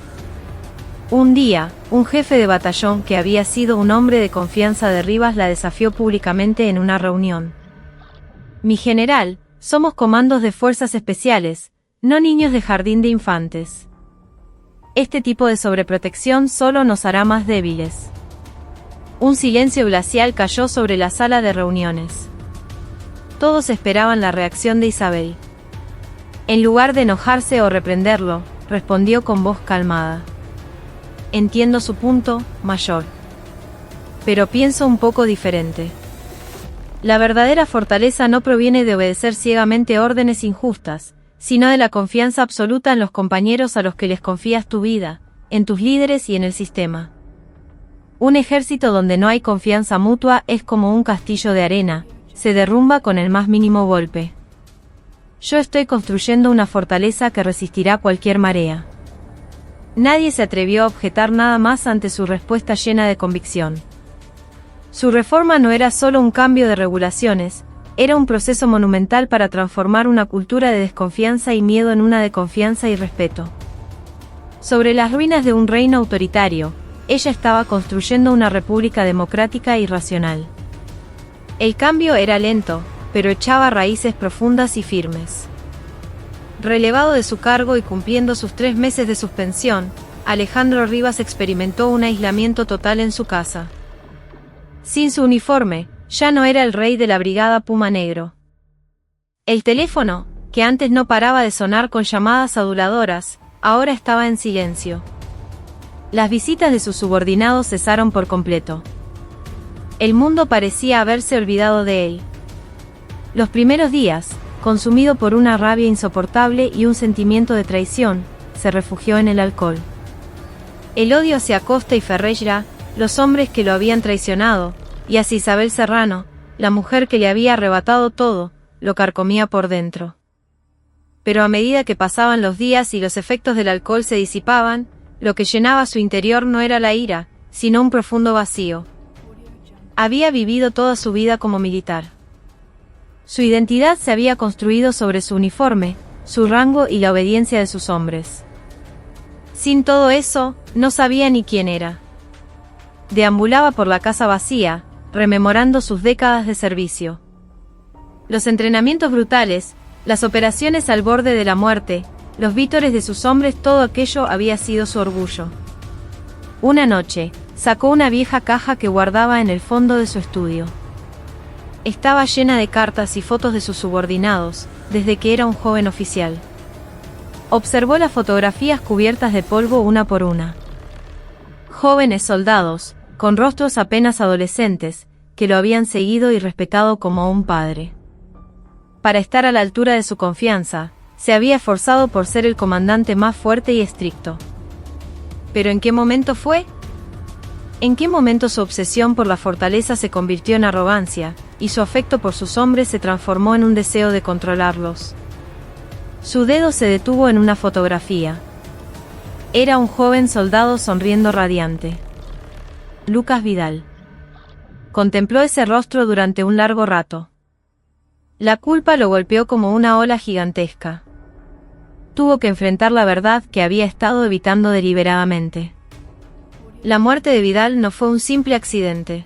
Un día, un jefe de batallón que había sido un hombre de confianza de Rivas la desafió públicamente en una reunión. «Mi general, somos comandos de fuerzas especiales, no niños de jardín de infantes. Este tipo de sobreprotección solo nos hará más débiles». Un silencio glacial cayó sobre la sala de reuniones. Todos esperaban la reacción de Isabel. En lugar de enojarse o reprenderlo, respondió con voz calmada. «Entiendo su punto, mayor. Pero pienso un poco diferente. La verdadera fortaleza no proviene de obedecer ciegamente órdenes injustas, sino de la confianza absoluta en los compañeros a los que les confías tu vida, en tus líderes y en el sistema. Un ejército donde no hay confianza mutua es como un castillo de arena, se derrumba con el más mínimo golpe. Yo estoy construyendo una fortaleza que resistirá cualquier marea». Nadie se atrevió a objetar nada más ante su respuesta llena de convicción. Su reforma no era solo un cambio de regulaciones, era un proceso monumental para transformar una cultura de desconfianza y miedo en una de confianza y respeto. Sobre las ruinas de un reino autoritario, ella estaba construyendo una república democrática y racional. El cambio era lento, pero echaba raíces profundas y firmes. Relevado de su cargo y cumpliendo sus 3 meses de suspensión, Alejandro Rivas experimentó un aislamiento total en su casa. Sin su uniforme, ya no era el rey de la brigada Puma Negro. El teléfono, que antes no paraba de sonar con llamadas aduladoras, ahora estaba en silencio. Las visitas de sus subordinados cesaron por completo. El mundo parecía haberse olvidado de él. Los primeros días, consumido por una rabia insoportable y un sentimiento de traición, se refugió en el alcohol. El odio hacia Costa y Ferreira, los hombres que lo habían traicionado, y hacia Isabel Serrano, la mujer que le había arrebatado todo, lo carcomía por dentro. Pero a medida que pasaban los días y los efectos del alcohol se disipaban, lo que llenaba su interior no era la ira, sino un profundo vacío. Había vivido toda su vida como militar. Su identidad se había construido sobre su uniforme, su rango y la obediencia de sus hombres. Sin todo eso, no sabía ni quién era. Deambulaba por la casa vacía, rememorando sus décadas de servicio. Los entrenamientos brutales, las operaciones al borde de la muerte, los vítores de sus hombres, todo aquello había sido su orgullo. Una noche, sacó una vieja caja que guardaba en el fondo de su estudio. Estaba llena de cartas y fotos de sus subordinados, desde que era un joven oficial. Observó las fotografías cubiertas de polvo una por una. Jóvenes soldados, con rostros apenas adolescentes, que lo habían seguido y respetado como un padre. Para estar a la altura de su confianza, se había esforzado por ser el comandante más fuerte y estricto. ¿Pero en qué momento fue? ¿En qué momento su obsesión por la fortaleza se convirtió en arrogancia, y su afecto por sus hombres se transformó en un deseo de controlarlos? Su dedo se detuvo en una fotografía. Era un joven soldado sonriendo radiante. Lucas Vidal. Contempló ese rostro durante un largo rato. La culpa lo golpeó como una ola gigantesca. Tuvo que enfrentar la verdad que había estado evitando deliberadamente. La muerte de Vidal no fue un simple accidente.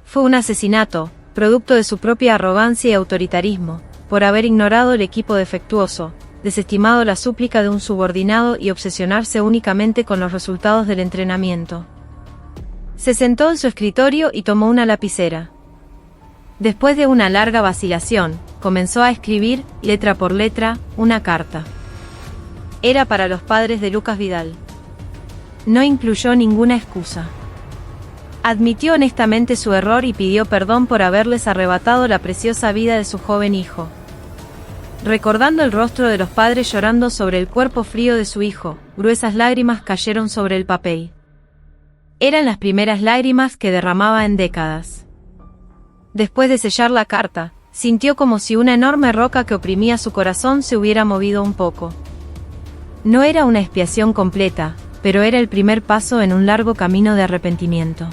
Fue un asesinato, producto de su propia arrogancia y autoritarismo, por haber ignorado el equipo defectuoso, desestimado la súplica de un subordinado y obsesionarse únicamente con los resultados del entrenamiento. Se sentó en su escritorio y tomó una lapicera. Después de una larga vacilación, comenzó a escribir, letra por letra, una carta. Era para los padres de Lucas Vidal. No incluyó ninguna excusa. Admitió honestamente su error y pidió perdón por haberles arrebatado la preciosa vida de su joven hijo. Recordando el rostro de los padres llorando sobre el cuerpo frío de su hijo, gruesas lágrimas cayeron sobre el papel. Eran las primeras lágrimas que derramaba en décadas. Después de sellar la carta, sintió como si una enorme roca que oprimía su corazón se hubiera movido un poco. No era una expiación completa, pero era el primer paso en un largo camino de arrepentimiento.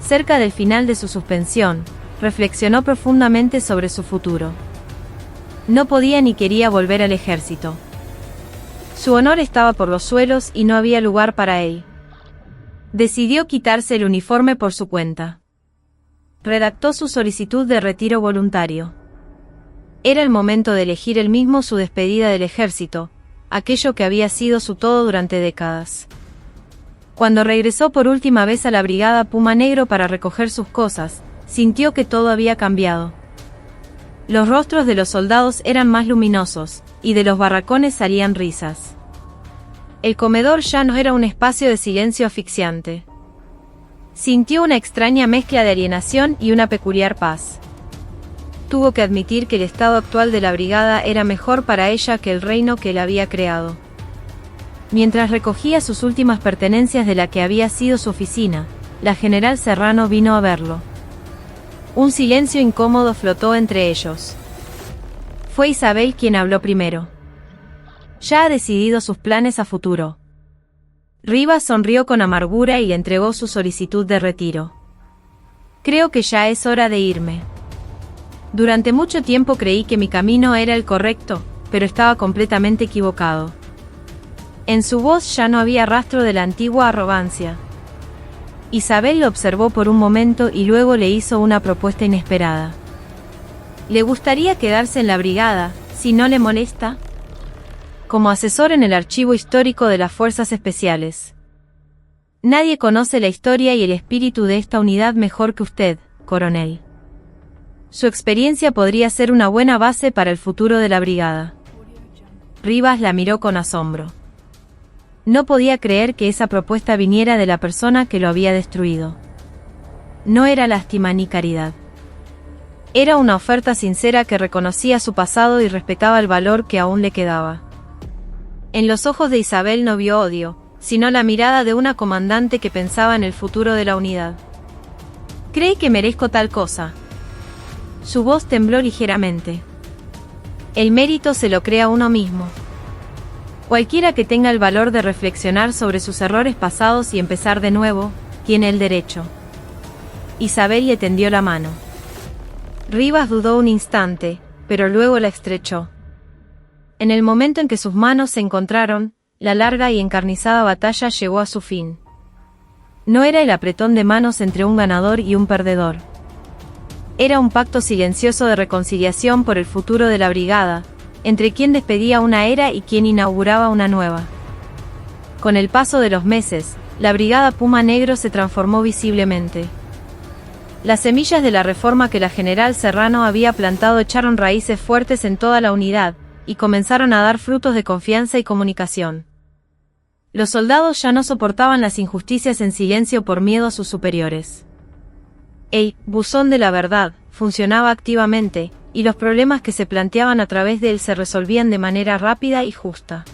Cerca del final de su suspensión, reflexionó profundamente sobre su futuro. No podía ni quería volver al ejército. Su honor estaba por los suelos y no había lugar para él. Decidió quitarse el uniforme por su cuenta. Redactó su solicitud de retiro voluntario. Era el momento de elegir él mismo su despedida del ejército, aquello que había sido su todo durante décadas. Cuando regresó por última vez a la brigada Puma Negro para recoger sus cosas, sintió que todo había cambiado. Los rostros de los soldados eran más luminosos, y de los barracones salían risas. El comedor ya no era un espacio de silencio asfixiante. Sintió una extraña mezcla de alienación y una peculiar paz. Tuvo que admitir que el estado actual de la brigada era mejor para ella que el reino que él había creado. Mientras recogía sus últimas pertenencias de la que había sido su oficina, la general Serrano vino a verlo. Un silencio incómodo flotó entre ellos. Fue Isabel quien habló primero. Ya ha decidido sus planes a futuro. Rivas sonrió con amargura y le entregó su solicitud de retiro. Creo que ya es hora de irme. Durante mucho tiempo creí que mi camino era el correcto, pero estaba completamente equivocado. En su voz ya no había rastro de la antigua arrogancia. Isabel lo observó por un momento y luego le hizo una propuesta inesperada. ¿Le gustaría quedarse en la brigada, si no le molesta? Como asesor en el archivo histórico de las Fuerzas Especiales. Nadie conoce la historia y el espíritu de esta unidad mejor que usted, coronel. Su experiencia podría ser una buena base para el futuro de la brigada. Rivas la miró con asombro. No podía creer que esa propuesta viniera de la persona que lo había destruido. No era lástima ni caridad. Era una oferta sincera que reconocía su pasado y respetaba el valor que aún le quedaba. En los ojos de Isabel no vio odio, sino la mirada de una comandante que pensaba en el futuro de la unidad. ¿Cree que merezco tal cosa? Su voz tembló ligeramente. El mérito se lo crea uno mismo. Cualquiera que tenga el valor de reflexionar sobre sus errores pasados y empezar de nuevo, tiene el derecho. Isabel le tendió la mano. Rivas dudó un instante, pero luego la estrechó. En el momento en que sus manos se encontraron, la larga y encarnizada batalla llegó a su fin. No era el apretón de manos entre un ganador y un perdedor. Era un pacto silencioso de reconciliación por el futuro de la brigada, entre quien despedía una era y quien inauguraba una nueva. Con el paso de los meses, la brigada Puma Negro se transformó visiblemente. Las semillas de la reforma que la general Serrano había plantado echaron raíces fuertes en toda la unidad, y comenzaron a dar frutos de confianza y comunicación. Los soldados ya no soportaban las injusticias en silencio por miedo a sus superiores. El buzón de la verdad funcionaba activamente, y los problemas que se planteaban a través de él se resolvían de manera rápida y justa.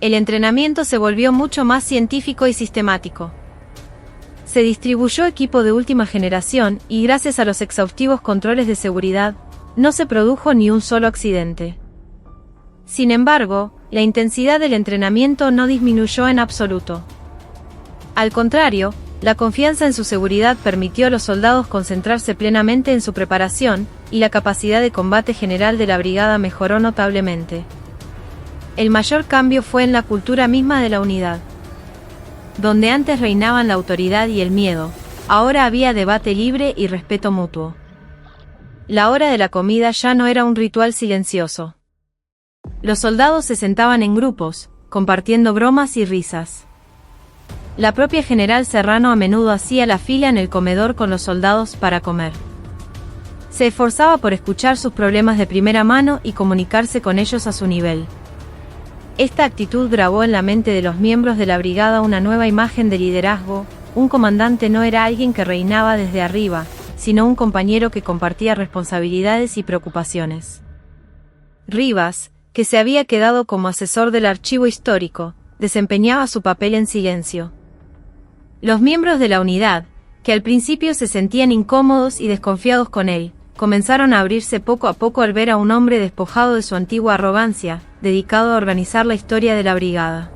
El entrenamiento se volvió mucho más científico y sistemático. Se distribuyó equipo de última generación y gracias a los exhaustivos controles de seguridad, no se produjo ni un solo accidente. Sin embargo, la intensidad del entrenamiento no disminuyó en absoluto. Al contrario, la confianza en su seguridad permitió a los soldados concentrarse plenamente en su preparación, y la capacidad de combate general de la brigada mejoró notablemente. El mayor cambio fue en la cultura misma de la unidad. Donde antes reinaban la autoridad y el miedo, ahora había debate libre y respeto mutuo. La hora de la comida ya no era un ritual silencioso. Los soldados se sentaban en grupos, compartiendo bromas y risas. La propia general Serrano a menudo hacía la fila en el comedor con los soldados para comer. Se esforzaba por escuchar sus problemas de primera mano y comunicarse con ellos a su nivel. Esta actitud grabó en la mente de los miembros de la brigada una nueva imagen de liderazgo, un comandante no era alguien que reinaba desde arriba, sino un compañero que compartía responsabilidades y preocupaciones. Rivas, que se había quedado como asesor del archivo histórico, desempeñaba su papel en silencio. Los miembros de la unidad, que al principio se sentían incómodos y desconfiados con él, comenzaron a abrirse poco a poco al ver a un hombre despojado de su antigua arrogancia, dedicado a organizar la historia de la brigada.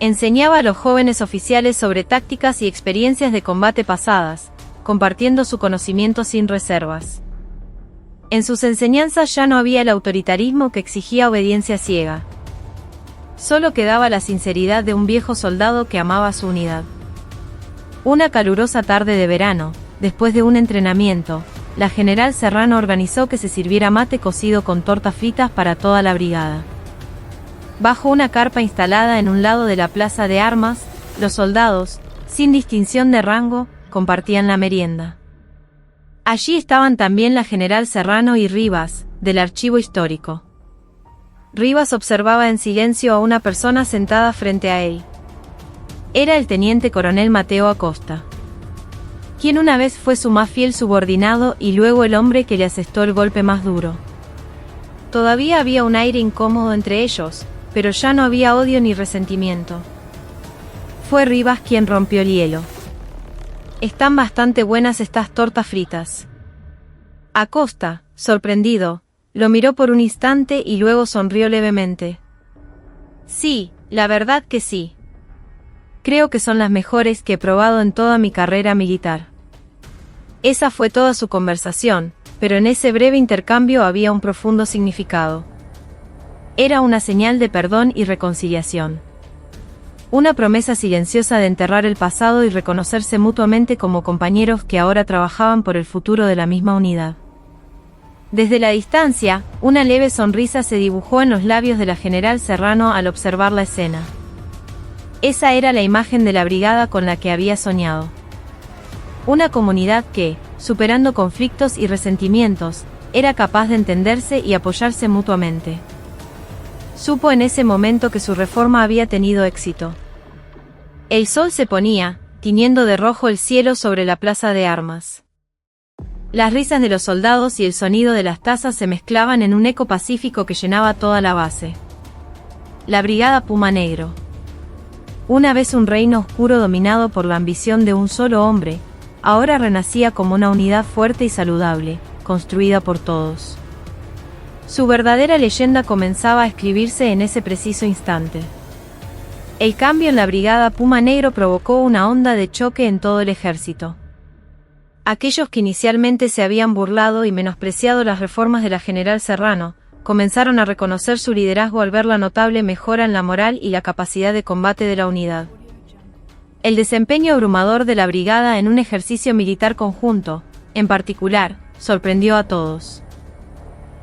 Enseñaba a los jóvenes oficiales sobre tácticas y experiencias de combate pasadas, compartiendo su conocimiento sin reservas. En sus enseñanzas ya no había el autoritarismo que exigía obediencia ciega. Solo quedaba la sinceridad de un viejo soldado que amaba su unidad. Una calurosa tarde de verano, después de un entrenamiento, la general Serrano organizó que se sirviera mate cocido con tortas fritas para toda la brigada. Bajo una carpa instalada en un lado de la plaza de armas, los soldados, sin distinción de rango, compartían la merienda. Allí estaban también la general Serrano y Rivas, del archivo histórico. Rivas observaba en silencio a una persona sentada frente a él. Era el teniente coronel Mateo Acosta, quien una vez fue su más fiel subordinado y luego el hombre que le asestó el golpe más duro. Todavía había un aire incómodo entre ellos, pero ya no había odio ni resentimiento. Fue Rivas quien rompió el hielo. «Están bastante buenas estas tortas fritas». Acosta, sorprendido, lo miró por un instante y luego sonrió levemente. «Sí, la verdad que sí. Creo que son las mejores que he probado en toda mi carrera militar». Esa fue toda su conversación, pero en ese breve intercambio había un profundo significado. Era una señal de perdón y reconciliación. Una promesa silenciosa de enterrar el pasado y reconocerse mutuamente como compañeros que ahora trabajaban por el futuro de la misma unidad. Desde la distancia, una leve sonrisa se dibujó en los labios de la general Serrano al observar la escena. Esa era la imagen de la brigada con la que había soñado. Una comunidad que, superando conflictos y resentimientos, era capaz de entenderse y apoyarse mutuamente. Supo en ese momento que su reforma había tenido éxito. El sol se ponía, tiñendo de rojo el cielo sobre la plaza de armas. Las risas de los soldados y el sonido de las tazas se mezclaban en un eco pacífico que llenaba toda la base. La brigada Puma Negro. Una vez un reino oscuro dominado por la ambición de un solo hombre, ahora renacía como una unidad fuerte y saludable, construida por todos. Su verdadera leyenda comenzaba a escribirse en ese preciso instante. El cambio en la brigada Puma Negro provocó una onda de choque en todo el ejército. Aquellos que inicialmente se habían burlado y menospreciado las reformas de la general Serrano, comenzaron a reconocer su liderazgo al ver la notable mejora en la moral y la capacidad de combate de la unidad. El desempeño abrumador de la brigada en un ejercicio militar conjunto, en particular, sorprendió a todos.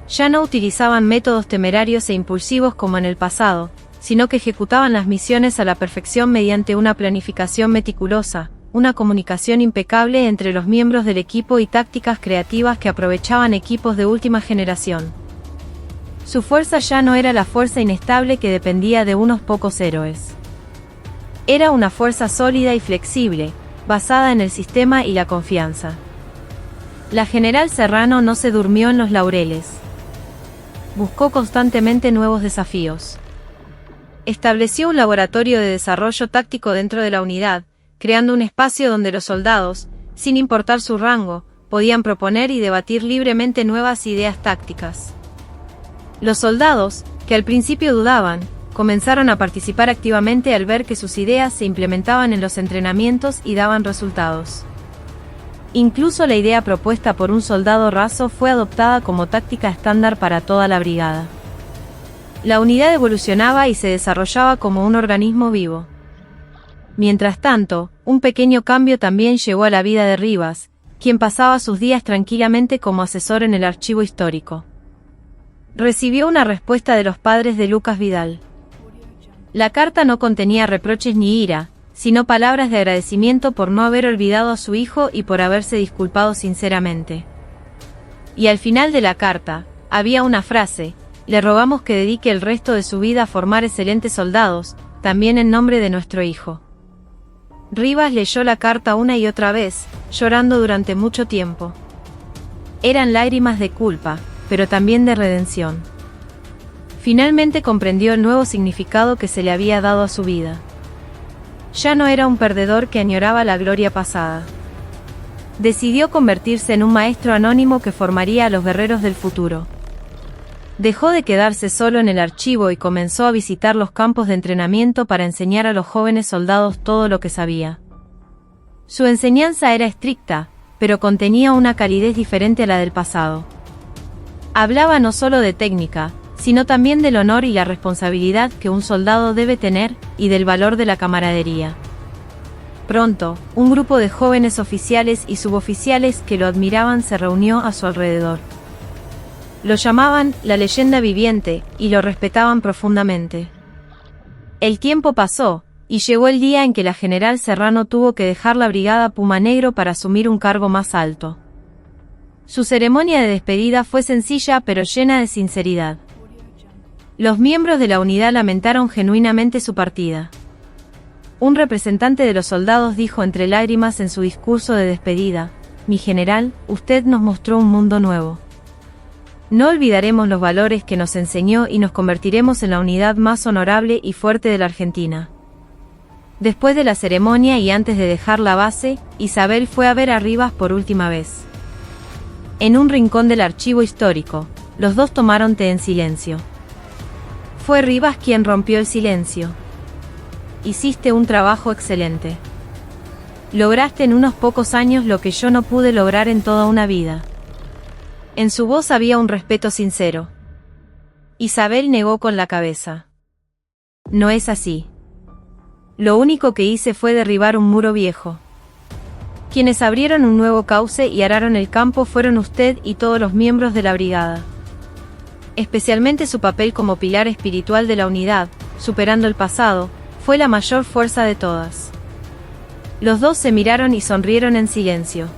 Ya no utilizaban métodos temerarios e impulsivos como en el pasado, sino que ejecutaban las misiones a la perfección mediante una planificación meticulosa, una comunicación impecable entre los miembros del equipo y tácticas creativas que aprovechaban equipos de última generación. Su fuerza ya no era la fuerza inestable que dependía de unos pocos héroes. Era una fuerza sólida y flexible, basada en el sistema y la confianza. La general Serrano no se durmió en los laureles. Buscó constantemente nuevos desafíos. Estableció un laboratorio de desarrollo táctico dentro de la unidad, creando un espacio donde los soldados, sin importar su rango, podían proponer y debatir libremente nuevas ideas tácticas. Los soldados, que al principio dudaban, comenzaron a participar activamente al ver que sus ideas se implementaban en los entrenamientos y daban resultados. Incluso la idea propuesta por un soldado raso fue adoptada como táctica estándar para toda la brigada. La unidad evolucionaba y se desarrollaba como un organismo vivo. Mientras tanto, un pequeño cambio también llegó a la vida de Rivas, quien pasaba sus días tranquilamente como asesor en el archivo histórico. Recibió una respuesta de los padres de Lucas Vidal. La carta no contenía reproches ni ira, sino palabras de agradecimiento por no haber olvidado a su hijo y por haberse disculpado sinceramente. Y al final de la carta, había una frase: le rogamos que dedique el resto de su vida a formar excelentes soldados, también en nombre de nuestro hijo. Rivas leyó la carta una y otra vez, llorando durante mucho tiempo. Eran lágrimas de culpa, pero también de redención. Finalmente comprendió el nuevo significado que se le había dado a su vida. Ya no era un perdedor que añoraba la gloria pasada. Decidió convertirse en un maestro anónimo que formaría a los guerreros del futuro. Dejó de quedarse solo en el archivo y comenzó a visitar los campos de entrenamiento para enseñar a los jóvenes soldados todo lo que sabía. Su enseñanza era estricta, pero contenía una calidez diferente a la del pasado. Hablaba no solo de técnica, sino también del honor y la responsabilidad que un soldado debe tener, y del valor de la camaradería. Pronto, un grupo de jóvenes oficiales y suboficiales que lo admiraban se reunió a su alrededor. Lo llamaban la leyenda viviente, y lo respetaban profundamente. El tiempo pasó, y llegó el día en que la general Serrano tuvo que dejar la brigada Puma Negro para asumir un cargo más alto. Su ceremonia de despedida fue sencilla pero llena de sinceridad. Los miembros de la unidad lamentaron genuinamente su partida. Un representante de los soldados dijo entre lágrimas en su discurso de despedida: «Mi general, usted nos mostró un mundo nuevo. No olvidaremos los valores que nos enseñó y nos convertiremos en la unidad más honorable y fuerte de la Argentina». Después de la ceremonia y antes de dejar la base, Isabel fue a ver a Rivas por última vez. En un rincón del archivo histórico, los dos tomaron té en silencio. Fue Rivas quien rompió el silencio. «Hiciste un trabajo excelente. Lograste en unos pocos años lo que yo no pude lograr en toda una vida». En su voz había un respeto sincero. Isabel negó con la cabeza. «No es así. Lo único que hice fue derribar un muro viejo. Quienes abrieron un nuevo cauce y araron el campo fueron usted y todos los miembros de la brigada. Especialmente su papel como pilar espiritual de la unidad, superando el pasado, fue la mayor fuerza de todas». Los dos se miraron y sonrieron en silencio.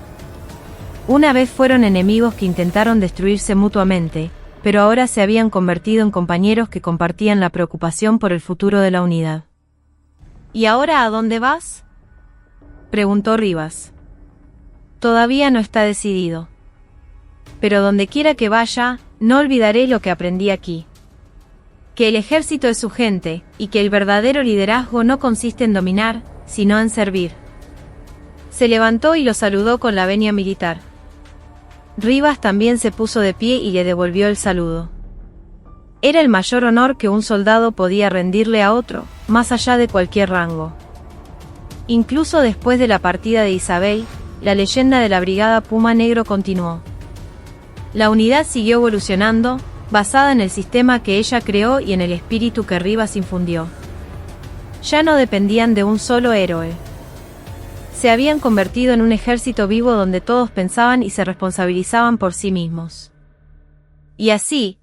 Una vez fueron enemigos que intentaron destruirse mutuamente, pero ahora se habían convertido en compañeros que compartían la preocupación por el futuro de la unidad. «¿Y ahora a dónde vas?», preguntó Rivas. «Todavía no está decidido. Pero donde quiera que vaya, no olvidaré lo que aprendí aquí. Que el ejército es su gente, y que el verdadero liderazgo no consiste en dominar, sino en servir». Se levantó y lo saludó con la venia militar. Rivas también se puso de pie y le devolvió el saludo. Era el mayor honor que un soldado podía rendirle a otro, más allá de cualquier rango. Incluso después de la partida de Isabel, la leyenda de la Brigada Puma Negro continuó. La unidad siguió evolucionando, basada en el sistema que ella creó y en el espíritu que Rivas infundió. Ya no dependían de un solo héroe. Se habían convertido en un ejército vivo donde todos pensaban y se responsabilizaban por sí mismos. Y así,